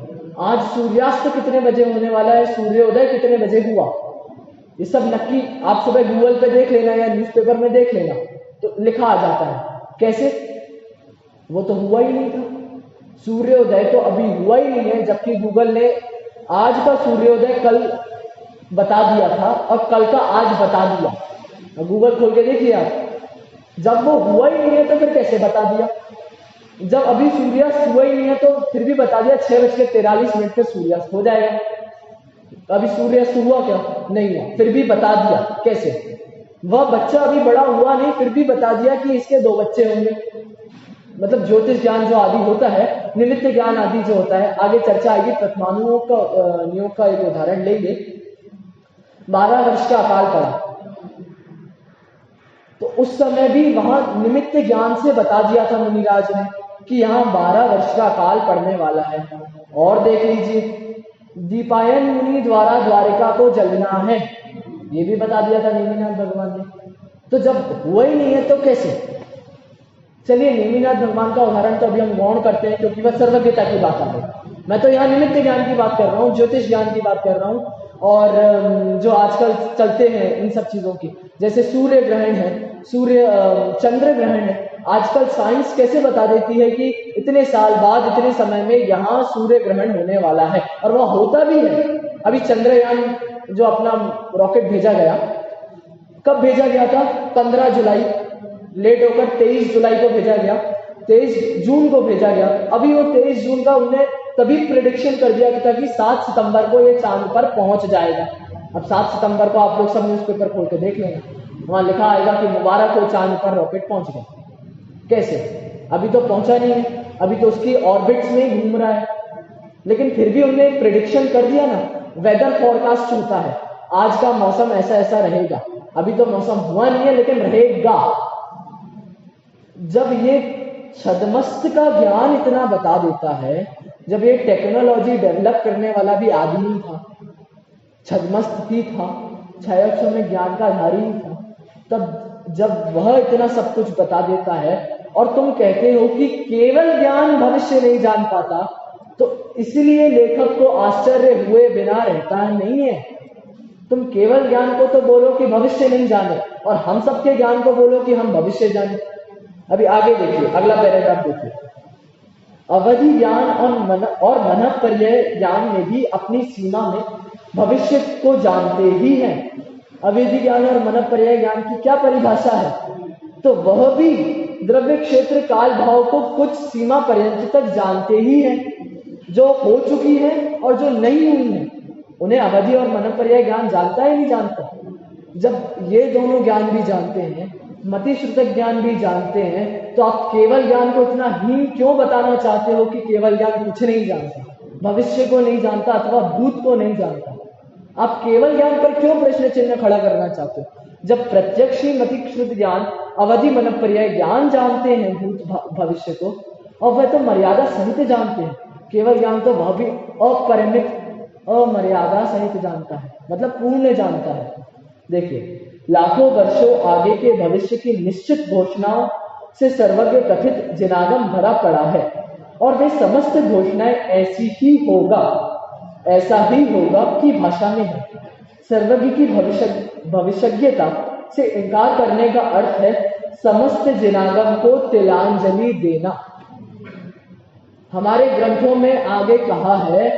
आज सूर्यास्त कितने बजे होने वाला है, सूर्योदय कितने बजे हुआ, ये सब नक्की आप सुबह गूगल पे देख लेना या न्यूज़पेपर में देख लेना, तो लिखा आ जाता है। कैसे? वो तो हुआ ही नहीं था, सूर्योदय तो अभी हुआ ही नहीं है, जबकि गूगल ने आज का सूर्योदय कल बता दिया था और कल का आज बता दिया। गूगल खोल के देखिए आप, जब वो हुआ ही नहीं है तो फिर कैसे बता दिया? जब अभी सूर्यास्त हुआ ही नहीं है तो फिर भी बता दिया 6:43 पे सूर्यास्त हो जाएगा। अभी सूर्यास्त हुआ क्या? नहीं हुआ, फिर भी बता दिया। कैसे? वह बच्चा अभी बड़ा हुआ नहीं, फिर भी बता दिया कि इसके 2 बच्चे होंगे। मतलब ज्योतिष ज्ञान जो आदि होता है, निमित्त ज्ञान आदि जो होता है, आगे चर्चा आएगी। प्रथमानुओं का नियोग का एक उदाहरण लेंगे। 12 वर्ष का अकाल पड़ा, तो उस समय भी वहां निमित्त ज्ञान से बता दिया था मुनिराज ने कि यहाँ 12 वर्ष का अकाल पड़ने वाला है। और देख लीजिए, दीपायन मुनि द्वारा द्वारिका को जलना है, ये भी बता दिया था नेमिनाथ भगवान ने। तो जब हुआ ही नहीं है तो कैसे? चलिए, नेमिनाथ भगवान का उदाहरण तो अभी हम गौण करते हैं, क्योंकि वह सर्वज्ञता की बात आ रही। मैं तो यहाँ निमित्त ज्ञान की बात कर रहा हूँ, ज्योतिष ज्ञान की बात कर रहा हूँ, और जो आजकल चलते हैं इन सब चीजों की, जैसे सूर्य ग्रहण है, चंद्र ग्रहण है। आजकल साइंस कैसे बता देती है कि इतने साल बाद इतने समय में यहाँ सूर्य ग्रहण होने वाला है, और वह होता भी है। अभी चंद्रयान जो अपना रॉकेट भेजा गया, कब भेजा गया था? 15 जुलाई, लेट होकर 23 जुलाई को भेजा गया, 23 जून को भेजा गया। अभी वो 23 जून का उन्हें तभी प्रेडिक्शन कर दिया था कि 7 सितंबर को ये चांद पर पहुंच जाएगा। अब 7 सितंबर को आप लोग सब न्यूज़पेपर खोल के देख लेंगे, वहां लिखा आएगा कि मुबारक हो, चांद पर रॉकेट पहुंच गया। कैसे? अभी तो पहुंचा नहीं है, अभी तो उसकी ऑर्बिट्स में घूम रहा है, लेकिन फिर भी उन्होंने प्रेडिक्शन कर दिया ना। वेदर फोरकास्ट होता है, आज का मौसम ऐसा ऐसा रहेगा, अभी तो मौसम हुआ नहीं है लेकिन रहेगा। जब ये छद्मस्त का ज्ञान इतना बता देता है, जब ये टेक्नोलॉजी डेवलप करने वाला भी आदमी था, छद्मस्त भी था, छाया में ज्ञान का धारी ही था, तब जब वह इतना सब कुछ बता देता है और तुम कहते हो कि केवल ज्ञान भविष्य नहीं जान पाता, तो इसलिए लेखक को आश्चर्य हुए बिना रहता नहीं है। तुम केवल ज्ञान को तो बोलो कि भविष्य नहीं जाने, और हम सबके ज्ञान को बोलो कि हम भविष्य जाने। अभी आगे देखिए, अगला पैराग्राफ देखिए। अवधि ज्ञान और मनःपर्यय ज्ञान में भी अपनी सीमा में भविष्य को जानते ही हैं। अवधि ज्ञान और मनःपर्यय ज्ञान की क्या परिभाषा है? तो वह भी द्रव्य क्षेत्र काल भाव को कुछ सीमा पर्यंत तक जानते ही हैं, जो हो चुकी है और जो नहीं हुई है। उन्हें अवधि और मनःपर्यय ज्ञान जानता है नहीं जानता? जब ये दोनों ज्ञान भी जानते हैं, मति श्रुतक ज्ञान भी जानते हैं, तो आप केवल ज्ञान को इतना ही क्यों बताना चाहते हो कि केवल ज्ञान कुछ नहीं जानता, भविष्य को नहीं जानता अथवा भूत को नहीं जानता? आप केवल ज्ञान पर क्यों प्रश्न चिन्ह खड़ा करना चाहते हो? जब प्रत्यक्ष ही मति श्रुत ज्ञान अवधि मनःपर्यय ज्ञान जानते हैं भूत भविष्य को, और वह तो मर्यादा सहित जानते हैं। केवल ज्ञान तो वह भी अपरिमित अमर्यादा सहित जानता है, मतलब पूर्ण जानता है। देखिए, लाखों वर्षों आगे के भविष्य की निश्चित घोषणाओं से सर्वज्ञ कथित जिनागम भरा पड़ा है, और वे समस्त घोषणाएं ऐसी ही होगा, ऐसा ही होगा की भाषा में है। सर्वज्ञ की भविष्यज्ञता से इनकार करने का अर्थ है समस्त जिनागम को तिलांजलि देना। हमारे ग्रंथों में आगे कहा है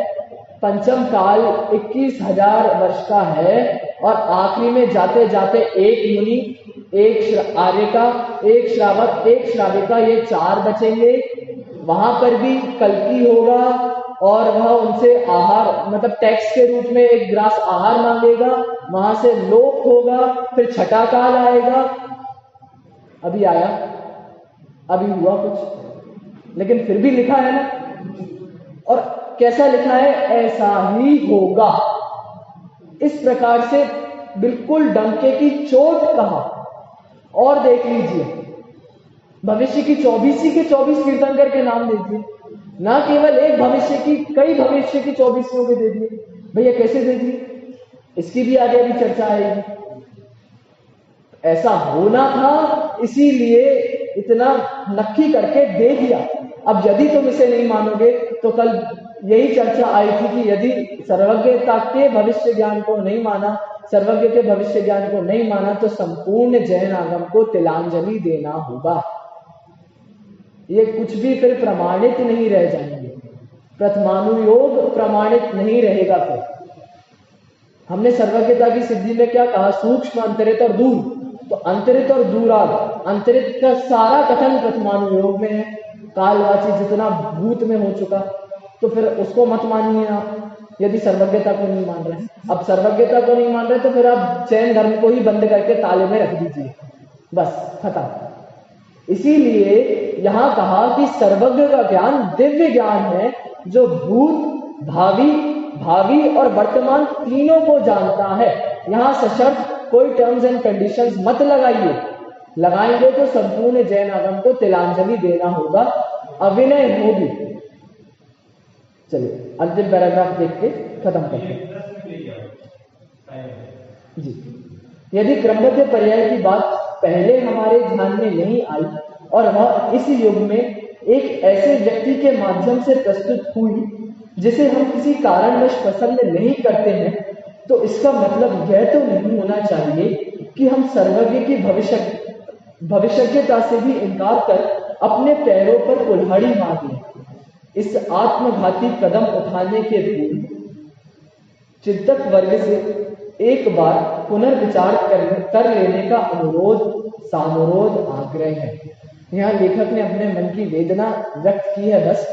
पंचम काल 21,000 वर्ष का है, और आखिरी में जाते जाते एक मुनि, एक आर्यका, एक श्रावक, एक श्राविका, ये 4 बचेंगे। वहां पर भी कल्कि होगा और वह उनसे आहार, मतलब टैक्स के रूप में एक ग्रास आहार मांगेगा, वहां से लोप होगा, फिर छठा काल आएगा। अभी आया, अभी हुआ कुछ, लेकिन फिर भी लिखा है ना, और कैसा लिखा है? ऐसा ही होगा। इस प्रकार से बिल्कुल डंके की चोट कहा। और देख लीजिए, भविष्य की 24 के 24 तीर्थंकर के नाम दे दिए, ना केवल एक भविष्य की, कई भविष्य की 24 के दे दिए। भैया कैसे दे दिए? इसकी भी आगे अभी चर्चा आएगी। ऐसा होना था, इसीलिए इतना नक्की करके दे दिया। अब यदि तुम इसे नहीं मानोगे, तो कल यही चर्चा आई थी कि यदि सर्वज्ञता के भविष्य ज्ञान को नहीं माना, सर्वज्ञ के भविष्य ज्ञान को नहीं माना, तो संपूर्ण जैन आगम को तिलांजलि देना होगा। ये कुछ भी फिर प्रमाणित नहीं रह जाएंगे, प्रथमानुयोग प्रमाणित नहीं रहेगा। फिर हमने सर्वज्ञता की सिद्धि में क्या कहा? सूक्ष्म, अंतरित और दूर। तो अंतरित और दूराग, अंतरित का सारा कथन प्रथमानुयोग में है। कालवाची जितना भूत में हो चुका, तो फिर उसको मत मानिए आप, यदि सर्वज्ञता को नहीं मान रहे। अब सर्वज्ञता को नहीं मान रहे तो फिर आप जैन धर्म को ही बंद करके ताले में रख दीजिए, बस खत्म। इसीलिए यहां कहा कि सर्वज्ञ का ज्ञान दिव्य ज्ञान है, जो भूत, भावी और वर्तमान तीनों को जानता है। यहां सशर्त कोई टर्म्स एंड कंडीशंस मत लगाइए, लगाएंगे तो संपूर्ण जैन आगम को तिलांजलि देना होगा, अविनय होगी। चलिए अंतिम पैराग्राफ देख के खत्म करते हैं जी। यदि क्रमबद्ध पर्याय की बात पहले हमारे ध्यान में नहीं आई, और वह इस युग में एक ऐसे व्यक्ति के माध्यम से प्रस्तुत हुई जिसे हम किसी कारणवश पसंद नहीं करते हैं, तो इसका मतलब यह तो नहीं होना चाहिए कि हम सर्वज्ञ की भविष्यज्ञता से भी इनकार कर अपने पैरों पर कुल्हाड़ी मार लें। इस आत्मघाती कदम उठाने के पूर्व चिंतक वर्ग से एक बार पुनर्विचार कर लेने का अनुरोध, सानुरोध, आग्रह है। यहाँ लेखक ने अपने मन की वेदना व्यक्त की है, बस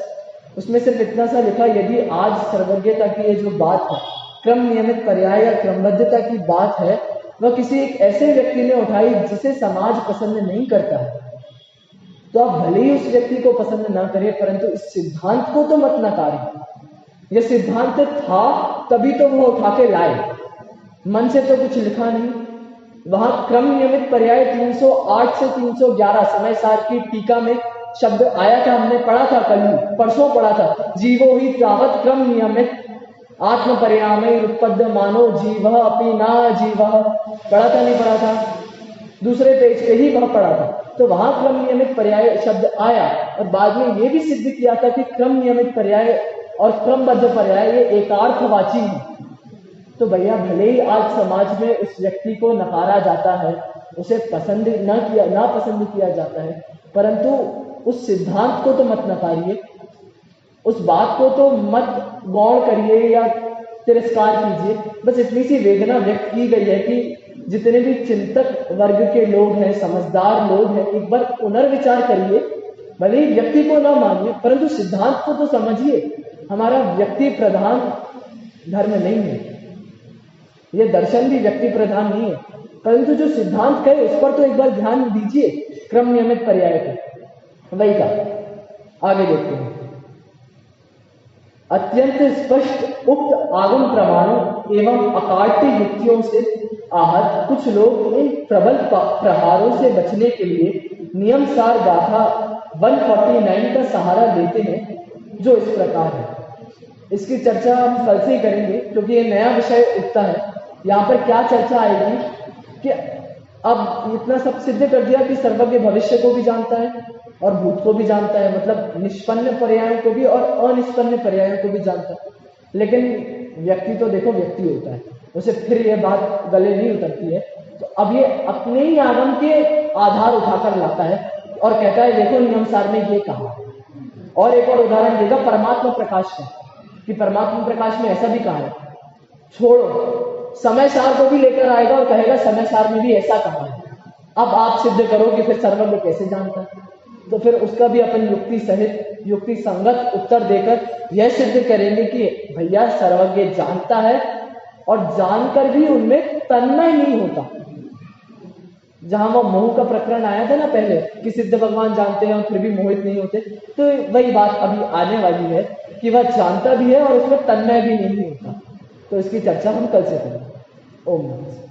उसमें सिर्फ इतना सा लिखा, यदि आज सर्वज्ञता की ये जो बात है, क्रम नियमित पर्याय या क्रमबद्धता की बात है, वह किसी एक ऐसे व्यक्ति ने उठाई जिसे समाज पसंद नहीं करता है, तो आप भले ही उस व्यक्ति को पसंद ना करें, परंतु इस सिद्धांत को तो मत नकारें। यह सिद्धांत था तभी तो वो उठा के लाए, मन से तो कुछ लिखा नहीं। वहां क्रम नियमित पर्याय 308 से 311 समय सार की टीका में शब्द आया था, हमने पढ़ा था, कल परसों पढ़ा था, जीवो ही तावत क्रम नियमित आत्म परिणाम उत्पद्य मानो जीव अपनी ना जीव, पढ़ा था नहीं पढ़ा था? दूसरे पेज पे ही वह पढ़ा था। तो वहां क्रम नियमित पर्याय शब्द आया और बाद में यह भी सिद्ध किया था कि क्रम नियमित पर्याय और क्रमबद्ध पर्याय ये एकार्थवाची है। तो भैया भले ही आज समाज में उस व्यक्ति को नकारा जाता है, उसे पसंद ना पसंद किया जाता है, परंतु उस सिद्धांत को तो मत नकारिए, उस बात को तो मत गौर करिए या तिरस्कार कीजिए। बस इतनी सी वेदना व्यक्त की गई है कि जितने भी चिंतक वर्ग के लोग हैं, समझदार लोग हैं, एक बार पुनर्विचार करिए। भले ही व्यक्ति को ना मानिए, परंतु सिद्धांत को तो समझिए। हमारा व्यक्ति प्रधान धर्म नहीं है, यह दर्शन भी व्यक्ति प्रधान नहीं है, परंतु जो सिद्धांत कहे उस पर तो एक बार ध्यान दीजिए। क्रम नियमित पर्याय को वही का आगे देखते हैं। अत्यंत स्पष्ट उक्त आगम प्रमाणों एवं अकाट्य युक्तियों से आहत कुछ लोग इन प्रबल प्रहारों से बचने के लिए नियम सार गाथा 149 का सहारा लेते हैं, जो इस प्रकार है। इसकी चर्चा हम कल से ही करेंगे क्योंकि ये नया विषय उठता है। यहाँ पर क्या चर्चा आएगी कि अब इतना सब सिद्ध कर दिया कि सर्वज्ञ भविष्य को भी जानता है और भूत को भी जानता है, मतलब निष्पन्न पर्यायों को भी और अनिष्पन्न पर्यायों को भी जानता है। लेकिन व्यक्ति तो देखो व्यक्ति होता है, उसे फिर यह बात गले नहीं उतरती है। तो अब ये अपने ही आगम के आधार उठाकर लाता है और कहता है देखो नियम सार में ये कहा। और एक और उदाहरण देगा परमात्मा प्रकाश का, कि परमात्मा प्रकाश में ऐसा भी कहा है। छोड़ो, समय सार को भी लेकर आएगा और कहेगा समय सार में भी ऐसा कहा है। अब आप सिद्ध करो कि फिर सर्वज्ञ कैसे जानता है, तो फिर उसका भी अपन युक्ति सहित युक्ति संगत उत्तर देकर यह सिद्ध करेंगे कि भैया सर्वज्ञ जानता है और जानकर भी उनमें तन्मय नहीं होता। जहां वो मोह का प्रकरण आया था ना पहले कि सिद्ध भगवान जानते हैं और फिर भी मोहित नहीं होते, तो वही बात अभी आने वाली है कि वह जानता भी है और उसमें तन्मय भी नहीं होता। तो इसकी चर्चा हम कल से करेंगे। ओम नमः।